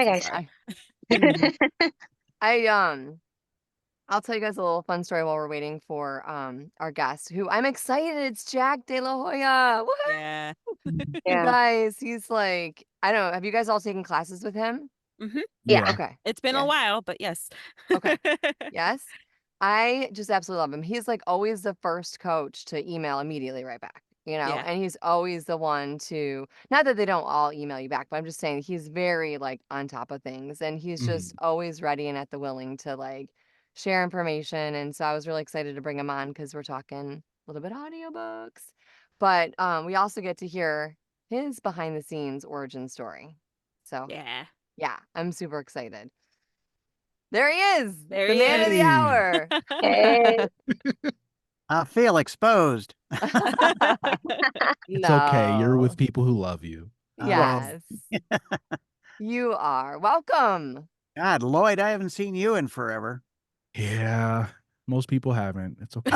Hi So guys. sorry. I I'll tell you guys a little fun story while we're waiting for our guest, who I'm excited. It's Jack De La Hoya. What? Yeah. You Yeah. guys, he's like, I don't know. Have you guys all taken classes with him? Mhm. Yeah. Yeah. Okay. It's been a Yeah. while, but yes. Okay. Yes. I just absolutely love him. He's like always the first coach to email immediately right back, Yeah. and he's always the one to, not that they don't all email you back, but I'm just saying he's very like on top of things and he's just Mhm. always ready and at the willing to like share information. And so I was really excited to bring him on because we're talking a little bit audiobooks, but we also get to hear his behind the scenes origin story. So Yeah. yeah, I'm super excited. There he is, There the he man of the is. Hey. hour. Hey. I feel exposed. It's okay. You're with No. people who love you. Oh, Yes, you are. Welcome. God, Lloyd, I haven't seen you in forever. Yeah. Most people haven't. It's okay.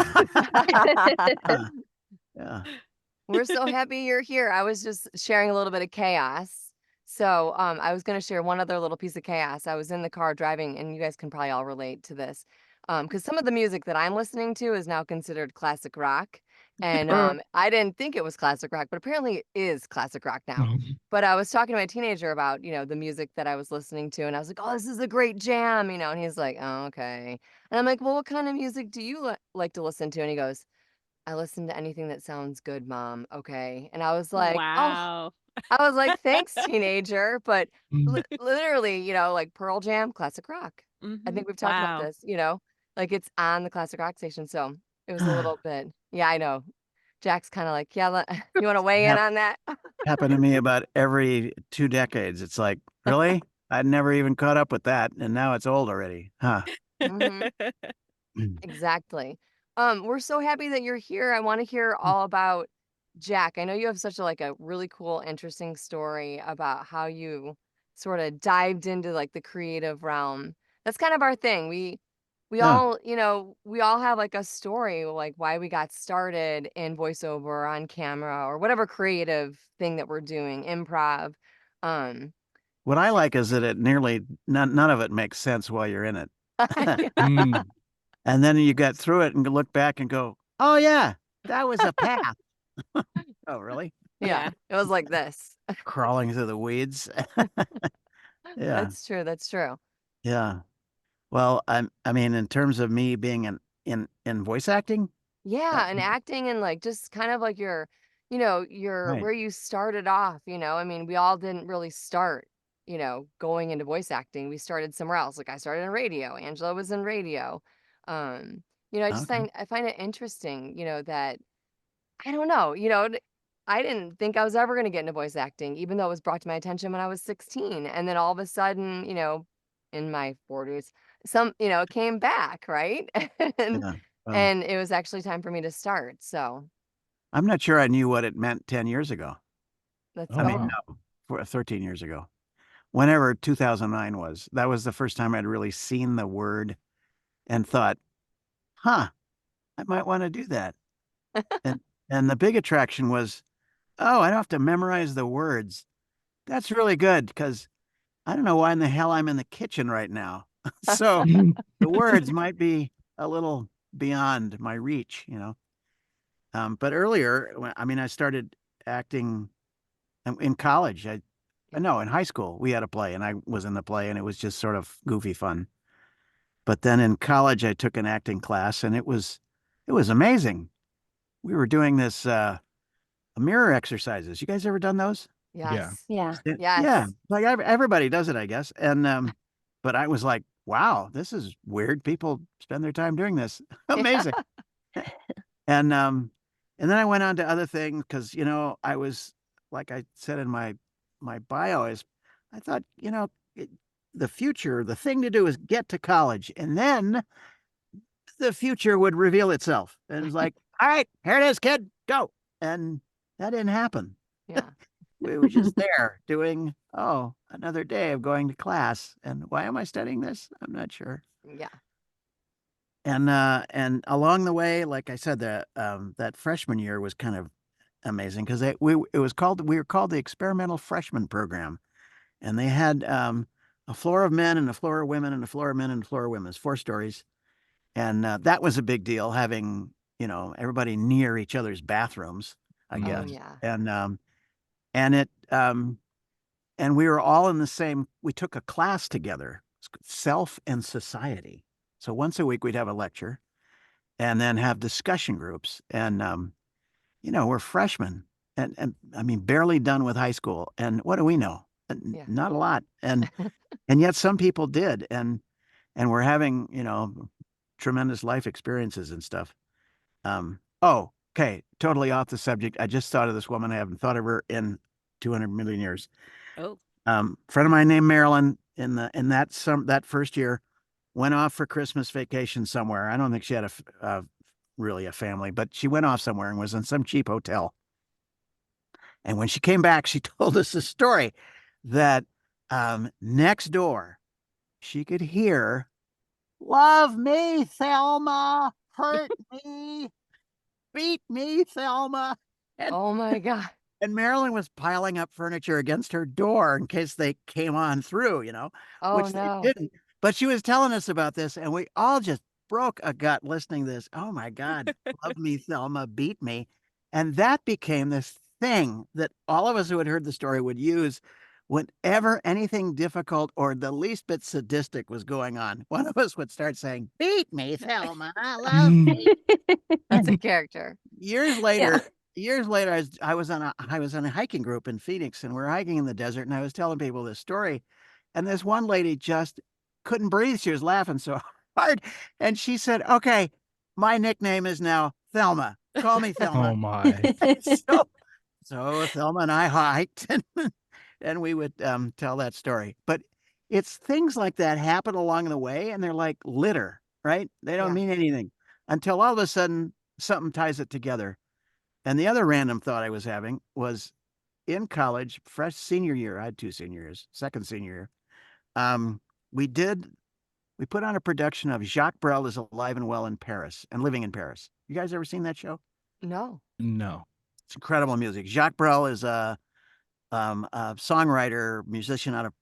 Huh, yeah. We're so happy you're here. I was just sharing a little bit of chaos. So, I was gonna share one other little piece of chaos. I was in the car driving, and you guys can probably all relate to this. Because some of the music that I'm listening to is now considered classic rock. And Mm. I didn't think it was classic rock, but apparently it is classic rock now. But I was talking to my teenager about, the music that I was listening to, and I was like, "Oh, this is a great jam," and he's like, "Oh, okay." And I'm like, "Well, what kind of music do you like to listen to?" And he goes, "I listen to anything that sounds good, mom, okay?" And I was like, "Oh," Wow. I was like, "Thanks, teenager," but literally, like Pearl Jam, classic rock. I Mhm. think we've talked about Wow. this, like it's on the classic rock station, so it was a little bit. Yeah, I know. Jack's kinda like, "Yeah, you wanna weigh in Hap- on that?" Happened to me about every 2 decades. It's like, really? I'd never even caught up with that, and now it's old already. Huh. Mhm. Exactly. We're so happy that you're here. I want to hear all about Jack. I know you have such a really cool, interesting story about how you sort of dived into like the creative realm. That's kind of our thing. We Yeah. all, we all have like a story, like why we got started in voiceover or on camera or whatever creative thing that we're doing, improv. Um, What I like is that it nearly none of it makes sense while you're in it. Mm. And then you get through it and look back and go, oh, yeah, that was a path. Oh, really? yeah, Yeah. it was like this. Crawling through the weeds. Yeah. That's true. That's true. Yeah. Well, I mean, in terms of me being in voice acting, that, Yeah, and acting and, like, just kind of like your right. where you started off, I mean, we all didn't really start, going into voice acting. We started somewhere else. Like, I started in radio, Angela was in radio. Um, I just Okay. find it interesting, that I don't know, I didn't think I was ever gonna get into voice acting, even though it was brought to my attention when I was 16, and then all of a sudden, in my 40s, it came back, right? And Yeah. Well, and it was actually time for me to start, so I'm not sure I knew what it meant 10 years ago. that's Oh, I mean, wow. cool. no, 13 years ago. Whenever 2009 was, that was the first time I'd really seen the word and thought, huh, I might want to do that. And and the big attraction was, oh, I don't have to memorize the words. That's really good because I don't know why in the hell I'm in the kitchen right now. So the words might be a little beyond my reach. But earlier, I mean, I started acting in college. Yeah. No, in high school, we had a play and I was in the play and it was just sort of goofy fun. But then in college, I took an acting class and it was amazing. We were doing this mirror exercises. You guys ever done those? Yeah. Yes. Yeah. Yeah, Yes. like everybody does it, I guess. And but I was like, wow, this is weird. People spend their time doing this. Amazing. And and then I went on to other things because I was like I said in my bio is I thought the future, the thing to do is get to college, and then the future would reveal itself. And it was like, all right, here it is, kid, go. And that didn't happen. Yeah. We were just there doing, oh, another day of going to class. And why am I studying this? I'm not sure. Yeah. And along the way, like I said, that freshman year was kind of amazing because we were called the experimental freshman program, and they had a floor of men and a floor of women and a floor of men and a floor of women. It's 4 stories. And that was a big deal, having, everybody near each other's bathrooms, I Oh, guess. Mhm. yeah. And it and we were all in the same, we took a class together, Self and Society. So once a week we'd have a lecture and then have discussion groups. And we're freshmen and I mean barely done with high school. And what do we know? Yeah. Not a lot. And yet some people did. And we're having, tremendous life experiences and stuff. Oh, okay, totally off the subject. I just thought of this woman. I haven't thought of her in 200 million years. Oh, Friend of mine named Marilyn in that first year went off for Christmas vacation somewhere. I don't think she had really a family, but she went off somewhere and was in some cheap hotel. And when she came back, she told us a story that next door she could hear, "Love me, Thelma, hurt me, beat me, Thelma." And Oh my god. and Marilyn was piling up furniture against her door in case they came on through, Oh, which they no. didn't. But she was telling us about this, and we all just broke a gut listening to this. Oh my God, love me, Thelma, beat me. And that became this thing that all of us who had heard the story would use whenever anything difficult or the least bit sadistic was going on. One of us would start saying, "Beat me, Thelma, love me." That's a character. Years yeah. later years later, I was on a hiking group in Phoenix, and we're hiking in the desert, and I was telling people this story, and this one lady just couldn't breathe. She was laughing so hard, and she said, "Okay, my nickname is now Thelma. Call me Oh Thelma." my. So so Thelma and I hiked, and we would, tell that story. But it's things like that happen along the way, and they're like litter, right? They don't Yeah. mean anything until all of a sudden something ties it together. And the other random thought I was having was in college, fresh senior year, I had 2 senior years, second senior year. Um, we did we put on a production of Jacques Brel is Alive and Well in Paris and Living in Paris. You guys ever seen that show? No. No. It's incredible music. Jacques Brel is a songwriter, musician out of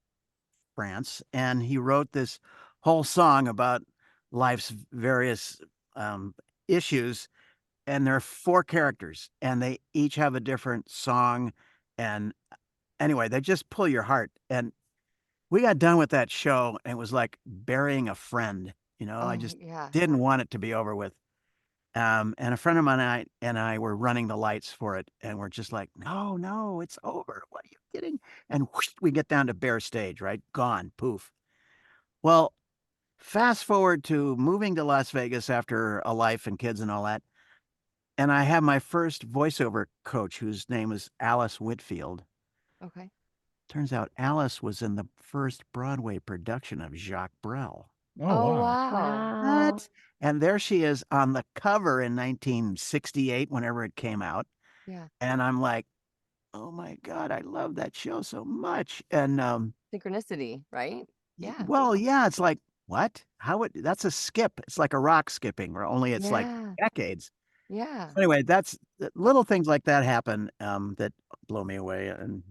France, and he wrote this whole song about life's various issues. And there are 4 characters, and they each have a different song. And anyway, they just pull your heart. And we got done with that show, and it was like burying a friend. I Oh, just yeah. didn't want it to be over with. And a friend of mine and I were running the lights for it, and we're just like, "No, no, it's over. What are you kidding?" And whoosh, we get down to bare stage, right? Gone, poof. Well, fast forward to moving to Las Vegas after a life and kids and all that. And I have my first voiceover coach whose name is Alice Whitfield. Okay. Turns out Alice was in the first Broadway production of Jacques Brel. Oh Oh, wow. wow. Wow. What? And there she is on the cover in 1968, whenever it came out. Yeah. And I'm like, "Oh my God, I love that show so much." And Synchronicity, right? Yeah. well, yeah, it's like, what? That's a skip. It's like a rock skipping, or only it's like Yeah. decades. Yeah. Anyway, that's little things like that happen that blow me away. And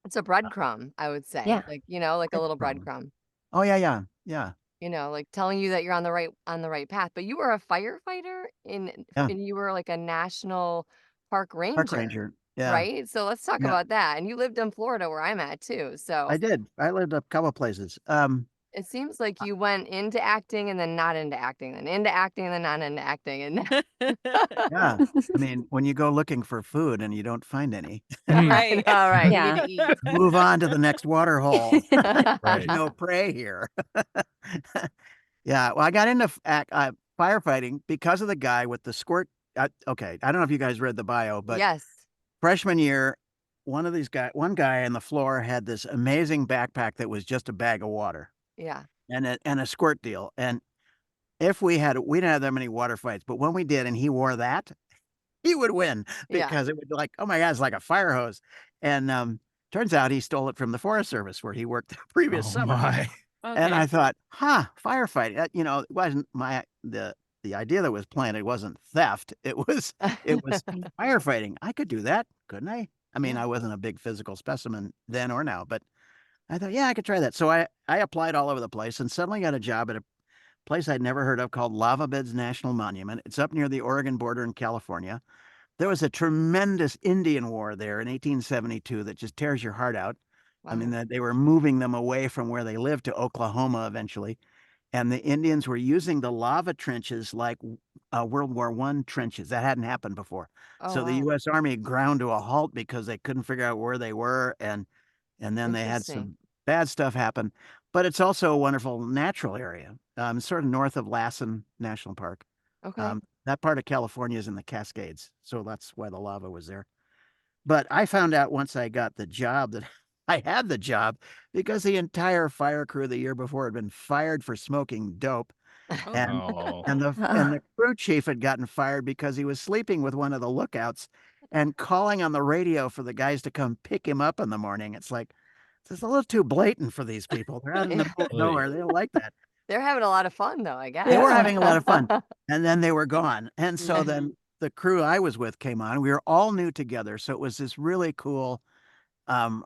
It's a breadcrumb, I would say. Yeah. Like, like a little breadcrumb. breadcrumb. Oh, yeah, yeah, yeah, Like telling you that you're on the right path. But you were a firefighter yeah. and you were like a national park Park ranger, ranger. Yeah, right? So let's talk yeah. about that. And you lived in Florida where I'm at too. So I did. I lived a couple places. it seems like you went into acting and then not into acting, then into acting and then not into acting. And Yeah. I mean, when you go looking for food and you don't find any, I Right. know, right? You need Yeah. to eat. move on to the next water hole. There's Right. no prey here. Yeah. Well, I got into firefighting because of the guy with the squirt. Okay. I don't know if you guys read the bio, but Yes. freshman year, one guy on the floor had this amazing backpack that was just a bag of water Yeah. and a squirt deal. And if we didn't have that many water fights, but when we did, and he wore that, he would win Yeah. because it would be like, oh my God, it's like a fire hose. And turns out he stole it from the Forest Service where he worked the previous Oh summer. my. And Okay. I thought, firefighting. It wasn't the idea that was planted wasn't theft. It was firefighting. I could do that, couldn't I? I mean, Yeah. I wasn't a big physical specimen then or now, but I thought, yeah, I could try that. So I applied all over the place and suddenly got a job at a place I'd never heard of called Lava Beds National Monument. It's up near the Oregon border in California. There was a tremendous Indian war there in 1872 that just tears your heart out. I mean, Wow. that they were moving them away from where they lived to Oklahoma eventually. And the Indians were using the lava trenches like World War I trenches. That hadn't happened before. Oh, So the wow. U.S. Army ground to a halt because they couldn't figure out where they were, and then they had Interesting. some bad stuff happen. But it's also a wonderful natural area, sort of north of Lassen National Park. Okay. That part of California is in the Cascades, so that's why the lava was there. But I found out once I got the job that I had the job because the entire fire crew the year before had been fired for smoking dope, Oh, and Oh. the crew chief had gotten fired because he was sleeping with one of the lookouts and calling on the radio for the guys to come pick him up in the morning. It's like, it's a little too blatant for these people. They're out in the Yeah. middle of Oy. nowhere. They don't like that. They're having a lot of fun though, I They were guess. having a lot of fun, and then they were gone. And so Mhm. then the crew I was with came on. We were all new together, so it was this really cool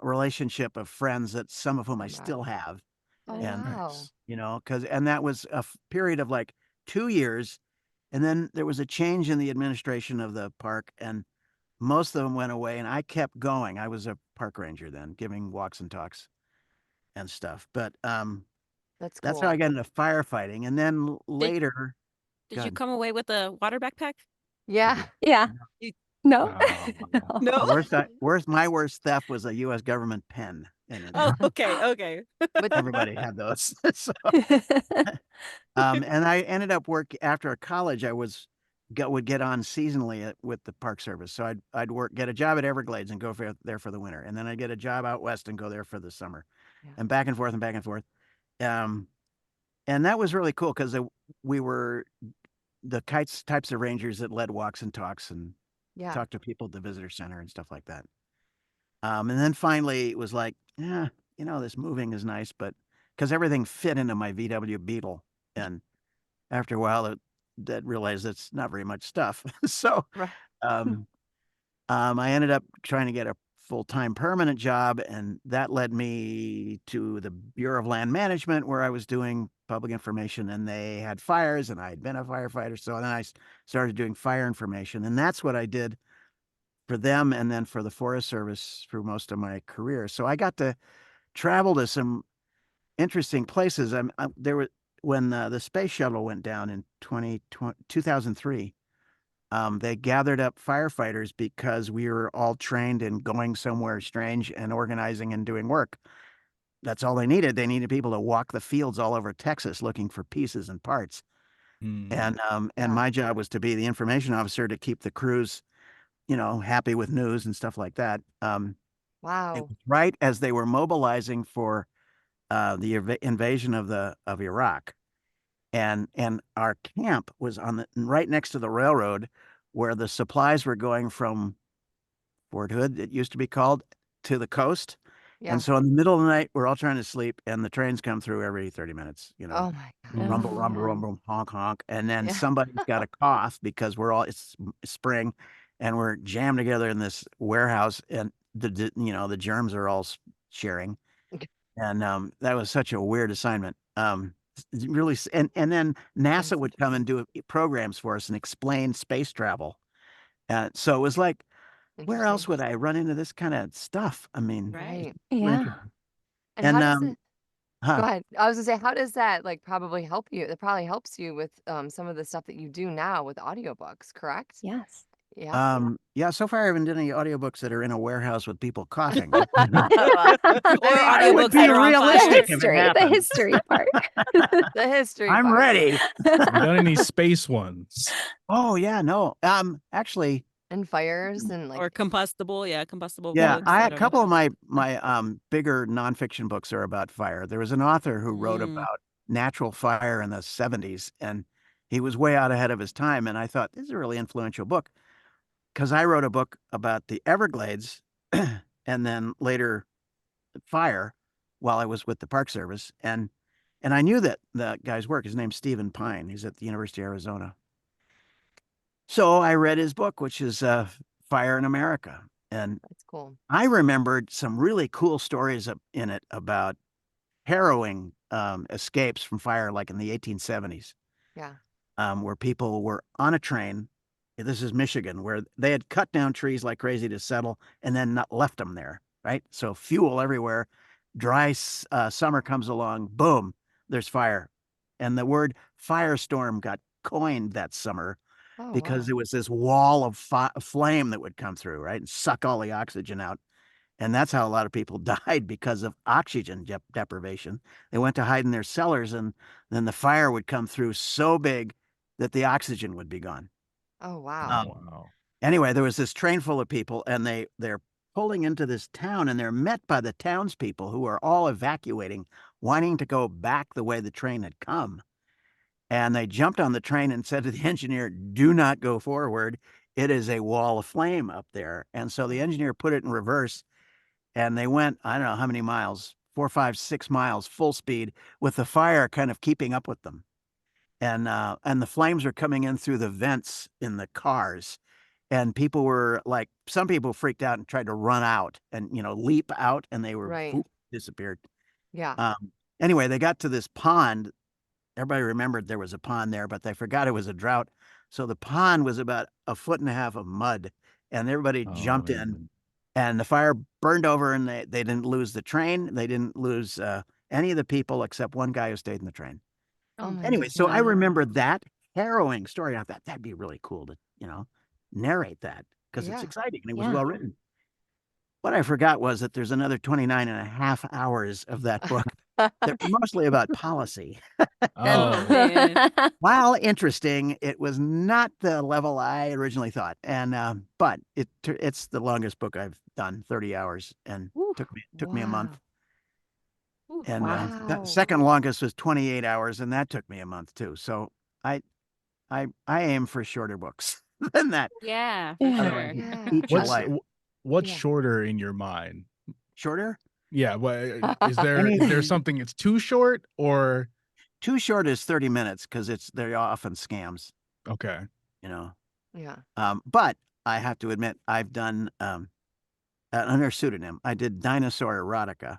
relationship of friends that some of whom I still Camaraderie. have. Oh, And wow. Nice. and that was a period of like 2 years, and then there was a change in the administration of the park, and most of them went away, and I kept going. I was a park ranger then, giving walks and talks and stuff. But That's that's how I cool. got into firefighting, and then Did later, did you God, come away with a water backpack? Yeah. Yeah. You No. Oh. No. No? my worst theft was a U.S. government pen, and Oh, okay, okay. But everybody had those. So and I ended up after college. Would get on seasonally with the Park Service. So I'd get a job at Everglades and go there for the winter, and then I'd get a job out west and go there for the summer, yeah. and back and forth and back and forth. Um, and that was really cool because we were the types of rangers that led walks and talks and Yeah. talked to people at the visitor center and stuff like that. And then finally it was like, yeah, this moving is nice, but because everything fit into my VW Beetle, and after a while, that realized it's not very much stuff. So, Right. um, I ended up trying to get a full-time permanent job, and that led me to the Bureau of Land Management, where I was doing public information, and they had fires, and I had been a firefighter. So then I started doing fire information, and that's what I did for them, and then for the Forest Service through most of my career. So I got to travel to some interesting places. There were when the space shuttle went down in 2003. They gathered up firefighters because we were all trained in going somewhere strange and organizing and doing work. That's all they needed. They needed people to walk the fields all over Texas looking for pieces and parts. Mm. And Yeah. my job was to be the information officer to keep the crews, happy with news and stuff like that. It Wow. was right as they were mobilizing for the invasion of Iraq, and our camp was on right next to the railroad where the supplies were going from Fort Hood, it used to be called, to the coast. And Yeah. so in the middle of the night, we're all trying to sleep, and the trains come through every 30 minutes, Oh my Mm. rumble, gosh. rumble, Oh. rumble, honk, honk. And then Yeah. somebody's got a cough because it's spring, and we're jammed together in this warehouse, and the germs are all sharing. And that was such a weird assignment. Really, and then NASA That's would come and do programs for us and explain space travel. And so it was like, where else interesting. would I run into this kind of stuff? I mean, Right. Right. super Yeah. interesting. And how And does it go huh, ahead. I was gonna say, how does that like probably help you? It probably helps you with some of the stuff that you do now with audiobooks, correct? Yes. Yeah. yeah. So far, I haven't done any audiobooks that are in a warehouse with people coughing. Well, Or I I mean, would audiobooks be that are on The fire. realistic if it history. The happened. history part. the history I'm part. ready. Have you done any space ones? Oh yeah, no. Actually, And fires and Or like combustible yeah, books I that a are couple of my bigger nonfiction books are about fire. There was an author who wrote Mm, about natural fire in the 70s, and he was way out ahead of his time. And I thought this is a really influential book because I wrote a book about the Everglades and then later fire while I was with the Park Service, and I knew that the guy's work. His name's Stephen Pine. He's at the University of Arizona. So I read his book, which is Fire in America. And That's cool. I remembered some really cool stories in it about harrowing escapes from fire, like in the 1870s, Yeah. where people were on a train. This is Michigan, where they had cut down trees like crazy to settle and then not left them there, right? So fuel everywhere. Dry summer comes along, boom, there's fire. And the word firestorm got coined that summer Oh, because wow. there was this wall of flame that would come through, right? And suck all the oxygen out. And that's how a lot of people died, because of oxygen deprivation. They went to hide in their cellars, and then the fire would come through so big that the oxygen would be gone. Oh, Oh, wow. wow. Anyway, there was this train full of people, and they're pulling into this town, and they're met by the townspeople, who are all evacuating, wanting to go back the way the train had come. And they jumped on the train and said to the engineer, "Do not go forward. It is a wall of flame up there." And so the engineer put it in reverse, and they went, I don't know how many miles, 4, 5, 6 miles, full speed, with the fire kind of keeping up with them. And the flames were coming in through the vents in the cars. And people were like, some people freaked out and tried to run out and, leap out, and they were Right. disappeared. Yeah. Anyway, they got to this pond. Everybody remembered there was a pond there, but they forgot it was a drought. So the pond was about 1.5 feet of mud, and everybody Oh, jumped in, man. and the fire burned over, and they didn't lose the train. They didn't lose any of the people except one guy who stayed in the train. Oh, my Anyway, goodness. so I Wow. remember that harrowing story. I thought that'd be really cool to, narrate that, because it's Yeah. exciting and it was Yeah. well written. What I forgot was that there's another 29.5 hours of that book that were mostly about policy. Oh, Oh, man. While interesting, it was not the level I originally thought. And but it's the longest book I've done, 30 hours, and Ooh, took me a month. ooh, And wow. the Wow. second longest was 28 hours, and that took me a month too. So I I aim for shorter books than that. Yeah, for I sure. don't Yeah. Eat your what's life. what's Yeah. shorter in your mind? Shorter? Yeah, what is there Anything something that's too short or too short is 30 minutes, because they're often scams, okay. you know. Yeah. But I have to admit, I've done under pseudonym. I did Dinosaur Erotica,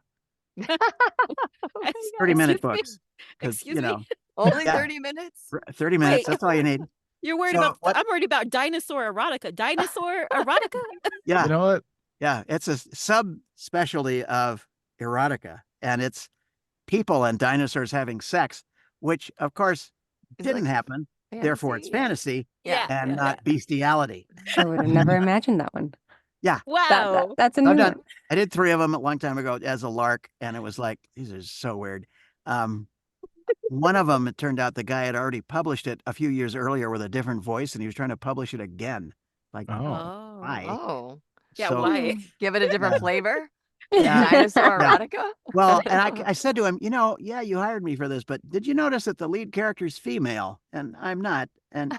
Oh my Ex 30-minute excuse me? books, because Excuse me? Only yeah, 30 minutes? 30 minutes. Wait, That's all you need. you're worried So about what? I'm worried about dinosaur erotica. Dinosaur erotica? Yeah, You know what? yeah. It's a subspecialty of erotica, and it's people and dinosaurs having sex, which of course Is it didn't like happen. Therefore, it's fantasy? Yeah. fantasy Yeah. Yeah, and Yeah. yeah. not bestiality. I would have never imagined that one. Yeah, Wow. That's a I've new done. one. I did 3 of them a long time ago as a lark, and it was like, these are so weird. One of them, it turned out the guy had already published it a few years earlier with a different voice, and he was trying to publish it again. Like, Oh. Oh. why? Oh. Yeah, So why? Give it a different yeah, flavor? yeah, Dinosaur yeah. erotica? Well, and I said to him, yeah, you hired me for this, but did you notice that the lead character is female and I'm not? And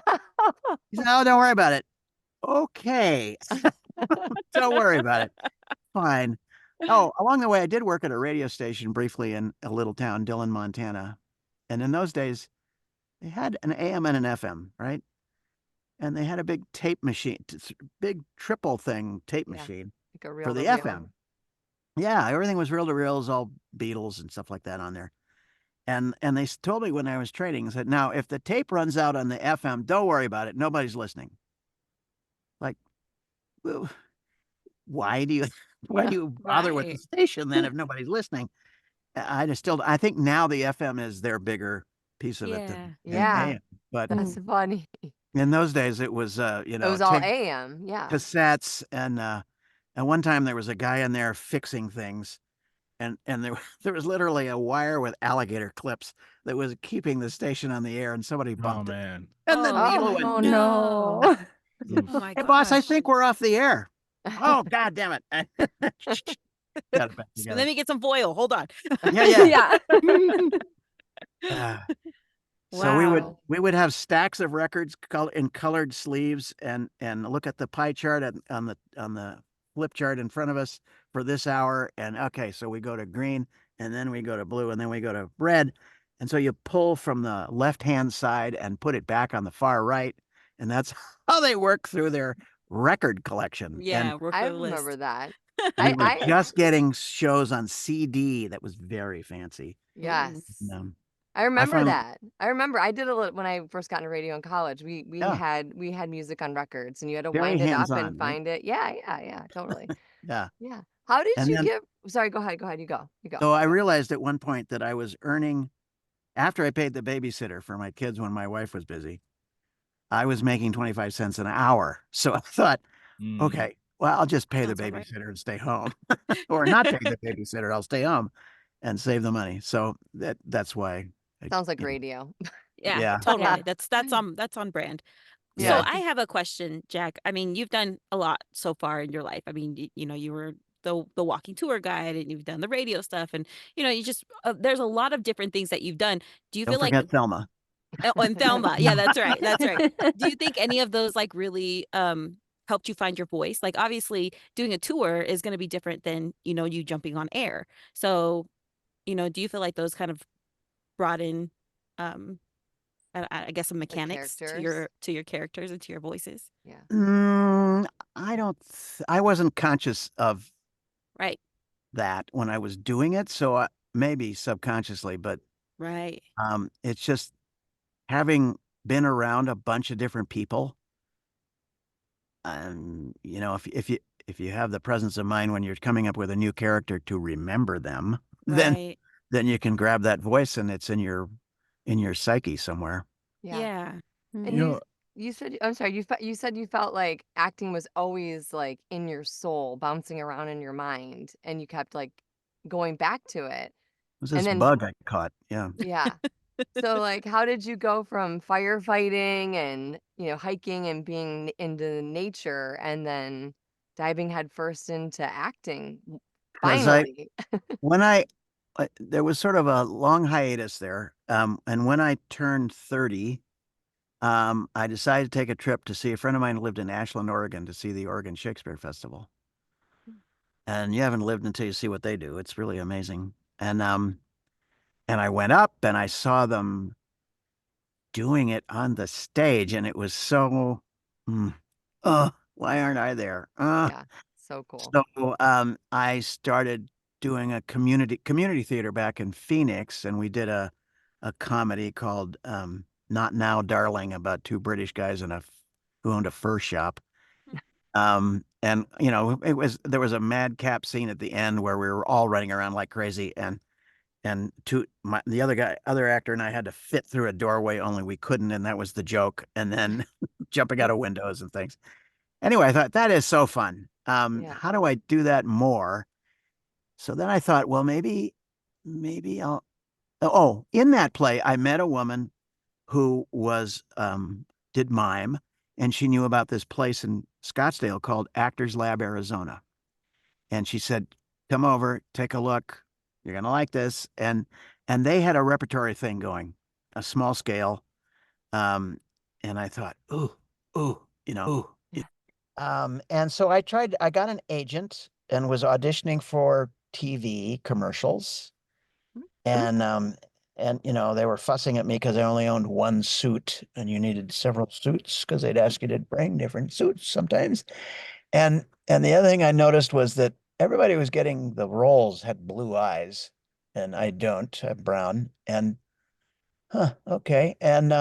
he said, "Oh, don't worry about it." Okay, don't worry about it. Fine. Oh, along the way, I did work at a radio station briefly in a little town, Dillon, Montana. And in those days, they had an AM and an FM, right? And they had a big tape machine, big triple thing tape Yeah. machine Like a for reel the to reel. FM. Yeah, everything was reel to reel, it was all Beatles and stuff like that on there. And they told me when I was training, said, "Now, if the tape runs out on the FM, don't worry about it. Nobody's listening." Like, well, why do you bother with the Right. station then if nobody's listening? I think now the FM is their bigger piece of it than Yeah. AM. But That's funny. in those days, it was It was all AM. Yeah. cassettes, and one time there was a guy in there fixing things, and there there was literally a wire with alligator clips that was keeping the station on the air, and somebody Oh bumped it, man. and the Oh, needle went. Oh no. no. Oof. Oh my "Hey, boss, I gosh. think we're off the air." "Oh, God damn it!" Got it back Let together. me get some foil. Hold on. Yeah. Yeah. So Wow. we would have stacks of records in colored sleeves, and look at the pie chart on the flip chart in front of us for this hour. And okay, so we go to green, and then we go to blue, and then we go to red. And so you pull from the left hand side and put it back on the far right, and that's how they work through their record collection. Yeah, And work I with a remember list. that. we were I just getting shows on CD that was very fancy. Ooh. yes. Um, I I remember finally, that. I remember I did a little when I first got into radio in college. yeah, We had music on records and you had to very wind it up and hands-on, right? find it. Yeah, yeah, yeah, totally. Yeah. Yeah. How did And you then, get sorry, go ahead, go ahead. You go. You go. so I You go. realized at one point that I was earning, after I paid the babysitter for my kids when my wife was busy, I was making 25 cents an hour. So I thought, Mm. okay, well, I'll just pay the Sounds all right. babysitter and stay home, or not pay the babysitter. I'll stay home and save the money. So that's why, Sounds like you know, radio. Yeah, yeah, totally. Yeah. That's on brand. So yeah. Yes. I have a question, Jack. I mean, you've done a lot so far in your life. I mean, you know, you were the walking tour guide, and you've done the radio stuff, and you know, you just there's a lot of different things that you've done. Do you Don't feel like forget Thelma. oh, and Thelma? Yeah, that's right. That's right. Do you think any of those like really helped you find your voice? Like obviously doing a tour is going to be different than, you know, you jumping on air. So, you know, do you feel like those kind of brought in um I guess some The mechanics characters. to your characters and to your voices? Yeah. I don't, I wasn't conscious of Right. that when I was doing it. So maybe subconsciously, but Right. it's just having been around a bunch of different people. You know, if you have the presence of mind when you're coming up with a new character to remember them, Right. then you can grab that voice and it's in your psyche somewhere. Yeah. Yeah. And You Mhm. know, you said I'm sorry, you said you felt like acting was always like in your soul, bouncing around in your mind, and you kept like going back to it. It was And this then bug I caught. Yeah. yeah. So like how did you go from firefighting and, you know, hiking and being into nature and then diving headfirst into acting Because finally? when there was sort of a long hiatus there. And when I turned 30, I decided to take a trip to see a friend of mine who lived in Ashland, Oregon, to see the Oregon Shakespeare Festival. And you haven't lived until you see what they do. It's really amazing. And I went up and I saw them doing it on the stage, and it was so, mm, why aren't I there? Yeah. So cool. So I started doing a community theater back in Phoenix, and we did a comedy called Not Now, Darling, about two British guys who owned a fur shop. And you know, there was a madcap scene at the end where we were all running around like crazy, and the other actor and I had to fit through a doorway, only we couldn't, and that was the joke. And then jumping out of windows and things. Anyway, I thought that is so fun. Yeah. How do I do that more? So then I thought, well, maybe I'll. Oh, in that play, I met a woman who was did mime, and she knew about this place in Scottsdale called Actors Lab, Arizona. And she said, "Come over, take a look. You're gonna like this." And they had a repertory thing going, a small scale. Um, and I thought, ooh, you know, ooh. Yeah. And so I got an agent and was auditioning for TV commercials. And you know, they were fussing at me because I only owned one suit and you needed several suits because they'd ask you to bring different suits sometimes. And the other thing I noticed was that everybody who was getting the roles had blue eyes, and I don't. I'm brown. And okay. And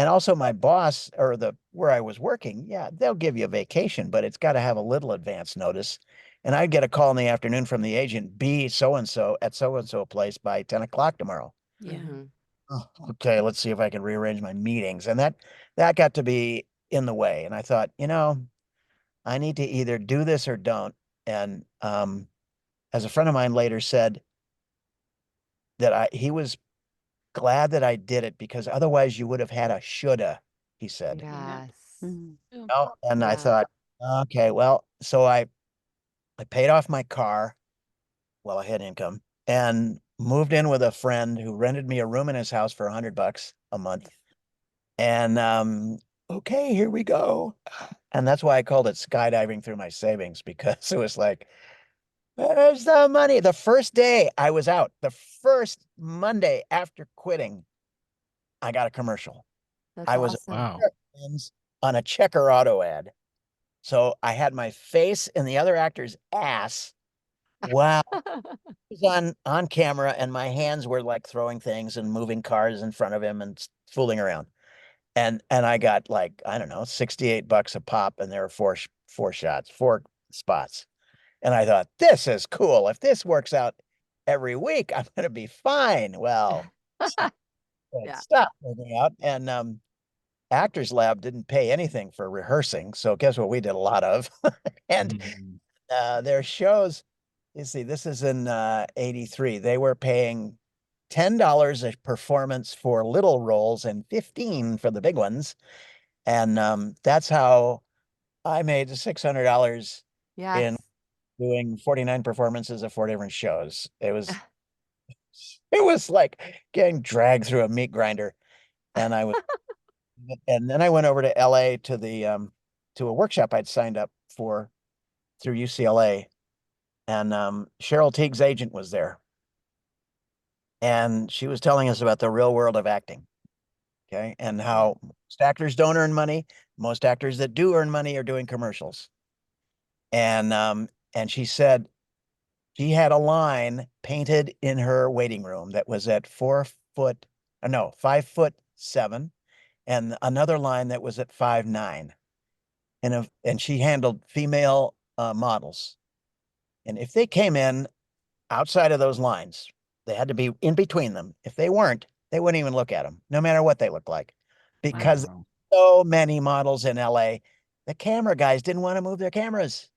also my boss or the where I was working, yeah, they'll give you a vacation, but it's got to have a little advance notice. And I'd get a call in the afternoon from the agent, be so and so at so and so place by 10 o'clock tomorrow. Yeah. Mm-hmm. Oh, okay, let's see if I can rearrange my meetings. And that got to be in the way. And I thought, you know, I need to either do this or don't. And as a friend of mine later said, that he was glad that I did it because otherwise you would have had a shoulda, he said. Yep. Yes. Mhm. True. Oh, and I Yeah. thought, okay, well, so I paid off my car while I had income and moved in with a friend who rented me a room in his house for $100 a month. And okay, here we go. And that's why I called it skydiving through my savings, because it was like, where's the money? The first day I was out, the first Monday after quitting, I got a commercial. That's I was awesome. wow. on a Checker Auto ad. So I had my face in the other actor's ass while he was on camera, and my hands were like throwing things and moving cars in front of him and fooling around. And I got like, I don't know, $68 a pop, and there were four spots. And I thought, this is cool. If this works out every week, I'm gonna be fine. Well, it Yeah. stopped working out. And Actors Lab didn't pay anything for rehearsing. So guess what we did a lot of? And their shows, you see, this is in 83. They were paying $10 a performance for little roles and 15 for the big ones. And that's how I made $600 in Yes. doing 49 performances of 4 different shows. It was like getting dragged through a meat grinder. And then I went over to LA to to a workshop I'd signed up for through UCLA. And Cheryl Teague's agent was there. And she was telling us about the real world of acting. Okay. And how most actors don't earn money. Most actors that do earn money are doing commercials. And she said she had a line painted in her waiting room that was at 5'7", and another line that was at 5'9". And she handled female models. And if they came in outside of those lines, they had to be in between them. If they weren't, they wouldn't even look at them, no matter what they looked like, because Wow. so many models in LA, the camera guys didn't want to move their cameras.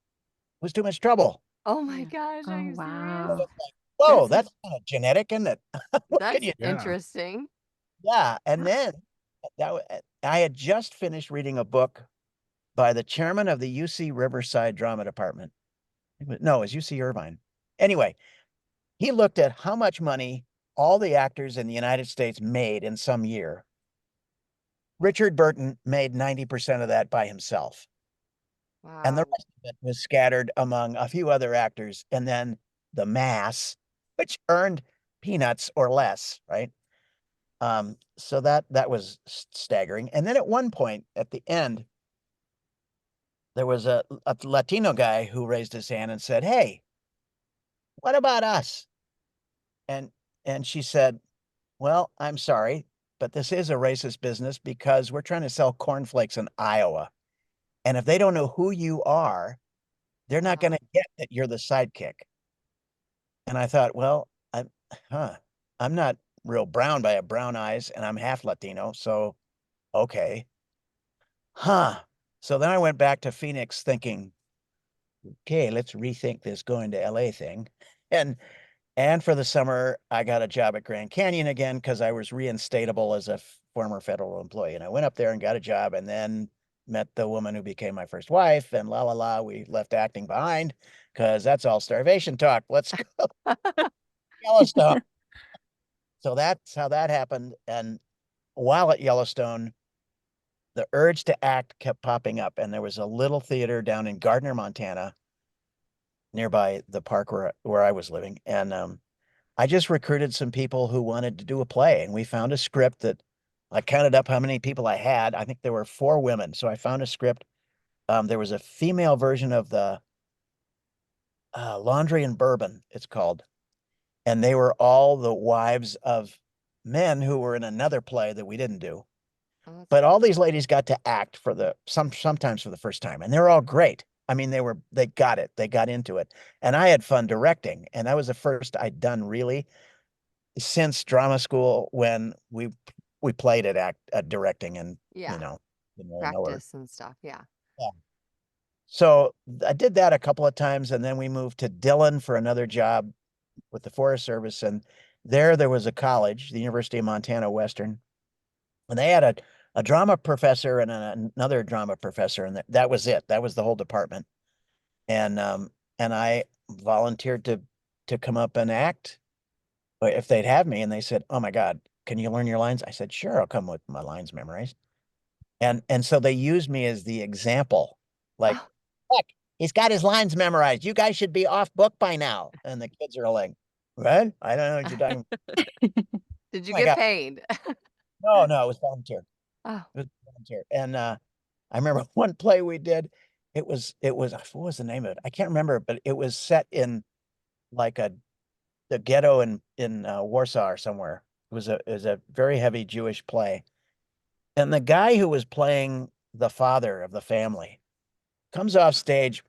It was too much trouble. Oh my Yeah. gosh, are Oh, you serious? wow. Whoa, That's that's kind of genetic, isn't it? What can that's you? Yeah. interesting. Yeah, and then I had just finished reading a book by the chairman of the UC Riverside Drama Department. No, it was UC Irvine. Anyway, he looked at how much money all the actors in the United States made in some year. Richard Burton made 90% of that by himself. And the Wow. rest of it was scattered among a few other actors, and then the mass, which earned peanuts or less, right? So that was staggering. And then at one point at the end, there was a Latino guy who raised his hand and said, "Hey, what about us?" And she said, "Well, I'm sorry, but this is a racist business because we're trying to sell cornflakes in Iowa. And if they don't know who you are, they're not going Wow. to get that you're the sidekick." And I thought, well, huh, I'm not real brown by a brown eyes, and I'm half Latino, so okay. Huh. So then I went back to Phoenix thinking, okay, let's rethink this going to LA thing. And for the summer, I got a job at Grand Canyon again because I was reinstatable as a former federal employee. And I went up there and got a job, and then met the woman who became my first wife, and la la la, we left acting behind because that's all starvation talk. Let's go to Yellowstone. So that's how that happened. And while at Yellowstone, the urge to act kept popping up. And there was a little theater down in Gardner, Montana, nearby the park where I was living. And I just recruited some people who wanted to do a play. And we found a script that I counted up how many people I had. I think there were 4 women. So I found a script. There was a female version of the Laundry and Bourbon, it's called. And they were all the wives of men who were in another play that we didn't do. Oh, that's But all cool. these ladies got to act for sometimes for the first time, and they're all great. I mean, they got it. They got into it. And I had fun directing, and that was the first I'd done really since drama school when we played at directing, and Yeah. didn't really know her. Practice and stuff. Yeah. Yeah. So I did that a couple of times, and then we moved to Dillon for another job with the Forest Service, and there was a college, the University of Montana Western, and they had a drama professor and another drama professor, and that was it. That was the whole department. And I volunteered to come up and act if they'd have me. And they said, "Oh my God, can you learn your lines?" I said, "Sure, I'll come with my lines memorized." And so they used me as the example, like, Oh, "Look, he's got his lines memorized. You guys should be off book by now." And the kids are like, "What? I don't know what you're talking about." did you Oh my get God. paid? No, it was volunteer. Oh, It was volunteer. And I remember one play we did, it was what was the name of it? I can't remember, but it was set in like the ghetto in Warsaw or somewhere. It was a very heavy Jewish play. And the guy who was playing the father of the family comes off stage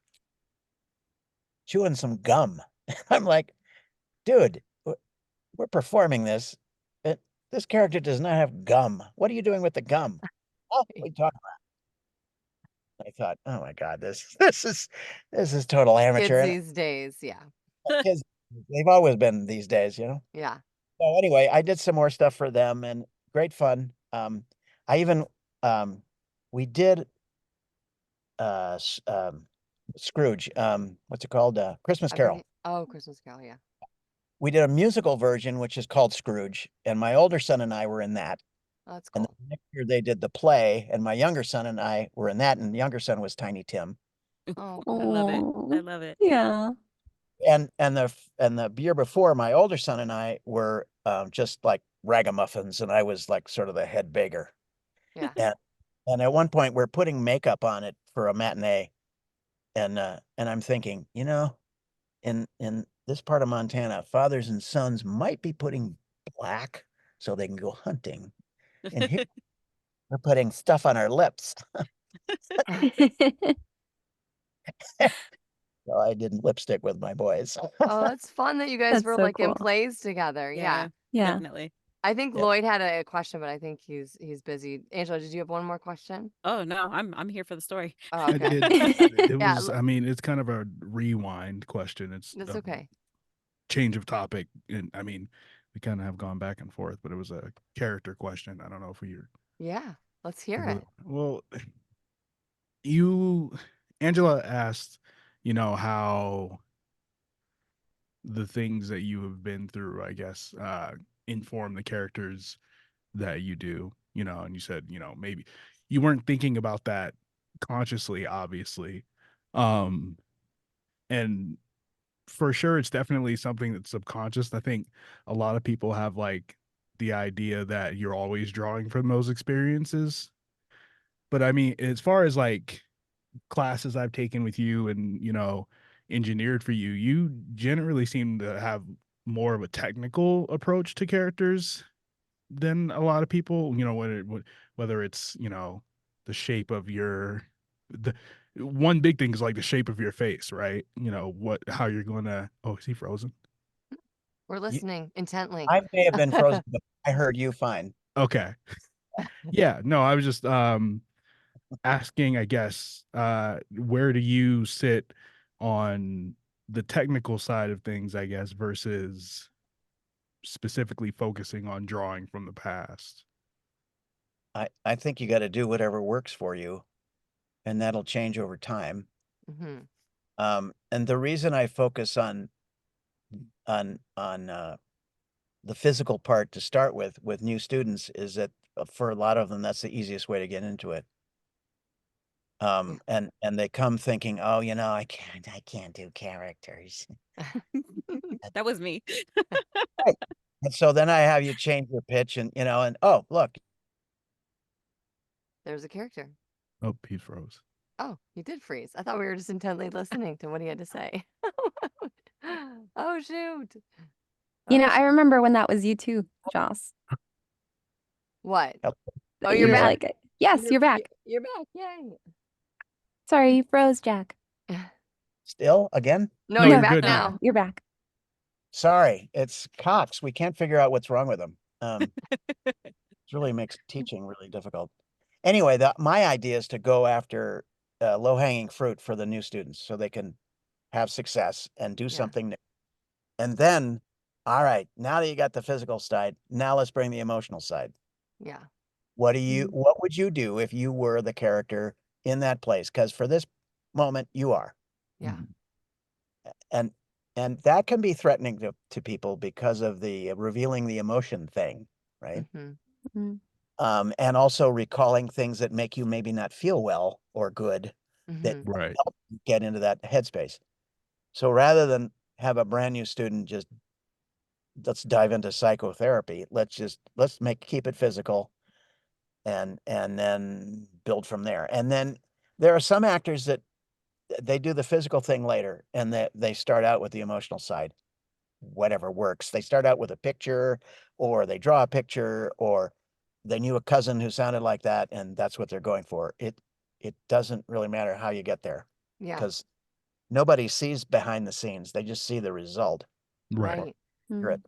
chewing some gum. I'm like, dude, we're performing this. This character does not have gum. What are you doing with the gum? Oh, we talk about. I thought, oh my God, this is total Kids amateur. And these days, yeah. kids, they've always been these days, you know. Yeah. So anyway, I did some more stuff for them and great fun. I even we did Scrooge, what's it called? Christmas Carol. Oh, Christmas Carol, yeah. We did a musical version, which is called Scrooge, and my older son and I were in that. Oh, that's And cool. then next year they did the play, and my younger son and I were in that, and the younger son was Tiny Tim. Oh, I love it. I Oh, love it. yeah. And the year before, my older son and I were just like ragamuffins, and I was like sort of the head beggar. yeah. And at one point, we're putting makeup on it for a matinee, and I'm thinking, you know, in this part of Montana, fathers and sons might be putting black so they can go hunting, and here we're putting stuff on our lips. So I did lipstick with my boys. Oh, that's fun that you guys That's were so like in cool. plays together. Yeah. Yeah. Definitely. I think Yeah. Lloyd had a question, but I think he's busy. Angela, did you have one more question? Oh no, I'm here for the story. Oh, I okay. did. It Yeah, was, I mean, it's kind of a rewind question. It's that's a okay. change of topic. And I mean, we kind of have gone back and forth, but it was a character question. I don't know if you're Yeah, let's hear really, it. well, you, Angela asked, you know, how the things that you have been through, I guess, inform the characters that you do, you know, and you said, you know, maybe you weren't thinking about that consciously, obviously. Um, and for sure, it's definitely something that's subconscious. I think a lot of people have like the idea that you're always drawing from those experiences. But I mean, as far as like classes I've taken with you and, you know, engineered for you, you generally seem to have more of a technical approach to characters than a lot of people, you know, whether it's, you know, the shape of the one big thing is like the shape of your face, right? You know, how you're going to, oh, is he frozen? We're listening intently. I may have been frozen, but I heard you fine. Okay. Yeah, no, I was just asking, I guess, where do you sit on the technical side of things, I guess, versus specifically focusing on drawing from the past? I think you got to do whatever works for you, and that'll change over time. hmm And the reason I focus on the physical part to start with new students is that for a lot of them, that's the easiest way to get into it. Yeah. And they come thinking, oh, you know, I can't do characters. That was me. Right. And so then I have you change your pitch and, you know, and oh, look, There's a character. Oh, he froze. Oh, you did freeze. I thought we were just intently listening to what he had to say. Oh, shoot. You know, Oh, I remember when that was you too, Joss. what? Yep. Oh, You you're were back. like, yes, you're back. You're back. Yay. Sorry, you froze, Jack. still again. No, No, you're you're back good now. now. You're back. Sorry, it's Cox. We can't figure out what's wrong with them. It really makes teaching really difficult. Anyway, my idea is to go after low-hanging fruit for the new students so they can have success and do Yeah. something new. And then, all right, now that you got the physical side, now let's bring the emotional side. Yeah. What would you do if you were the character in that place? Because for this moment, you are. Yeah. And that can be threatening to people because of the revealing the emotion thing, right? hmm Mm. And also recalling things that make you maybe not feel well or good that hmm Right. help you get into that headspace. So rather than have a brand new student just let's dive into psychotherapy, let's keep it physical and then build from there. And then there are some actors that they do the physical thing later, and they start out with the emotional side. Whatever works. They start out with a picture, or they draw a picture, or they knew a cousin who sounded like that, and that's what they're going for. It doesn't really matter how you get there, Yeah. because nobody sees behind the scenes. They just see the result. Right. Right. Accurate.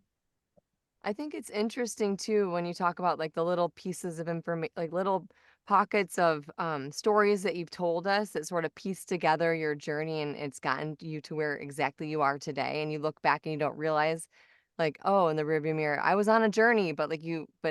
I think it's interesting too when you talk about like the little pieces of information, like little pockets of stories that you've told us that sort of piece together your journey, and it's gotten you to where exactly you are today. And you look back and you don't realize, like, oh, in the rearview mirror, I was on a journey, but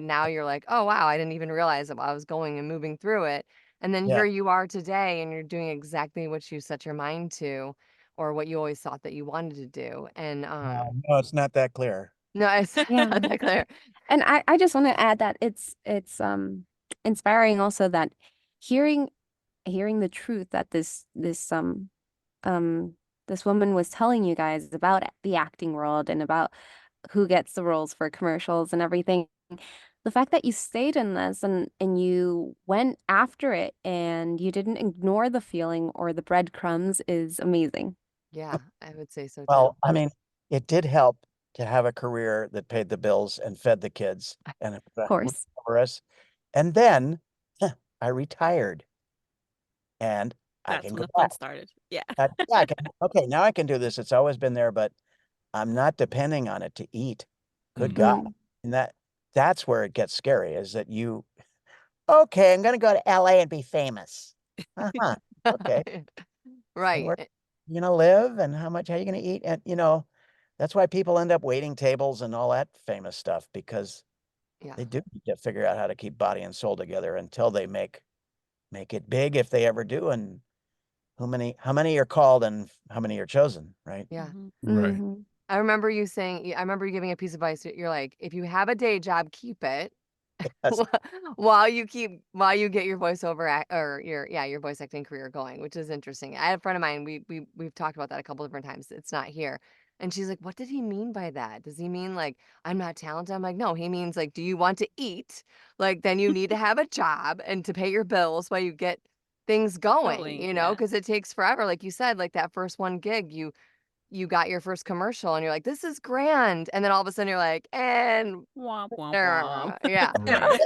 now you're like, oh wow, I didn't even realize that while I was going and moving through it. And then Yeah. here you are today, and you're doing exactly what you set your mind to, or what you always thought that you wanted to do. And No, it's not that clear. no, it's Yeah. not that clear. And I just want to add that it's inspiring also that hearing the truth that this woman was telling you guys about the acting world and about who gets the roles for commercials and everything. The fact that you stayed in this and you went after it and you didn't ignore the feeling or the breadcrumbs is amazing. Yeah, I would say so too. Well, I mean, it did help to have a career that paid the bills and fed the kids and Of course. for us. And then I retired, and I That's can when go the fun back. started. Yeah. Yeah, I can, okay, now I can do this. It's always been there, but I'm not depending on it to eat. Good God. Mm. And that's where it gets scary, is that okay, I'm gonna go to LA and be famous. Uh-huh. Okay. And Right. where you gonna live, and how are you gonna eat? And that's why people end up waiting tables and all that famous stuff, because Yeah. they do need to figure out how to keep body and soul together until they make it big, if they ever do. And how many are called and how many are chosen, right? Yeah. Right. Mhm. I remember you saying, I remember you giving a piece of advice. You're like, if you have a day job, keep it Yes. while you get your voiceover or your voice acting career going, which is interesting. I had a friend of mine, we've talked about that a couple different times. It's not here. And she's like, what did he mean by that? Does he mean like I'm not talented? I'm like, no, he means like, do you want to eat? Like, then you need to have a job and to pay your bills while you get things going, Yeah. because it takes forever. Like you said, like that first one gig, you got your first commercial and you're like, this is grand. And then all of a sudden you're like, and Womp, womp, womp. yeah. Right.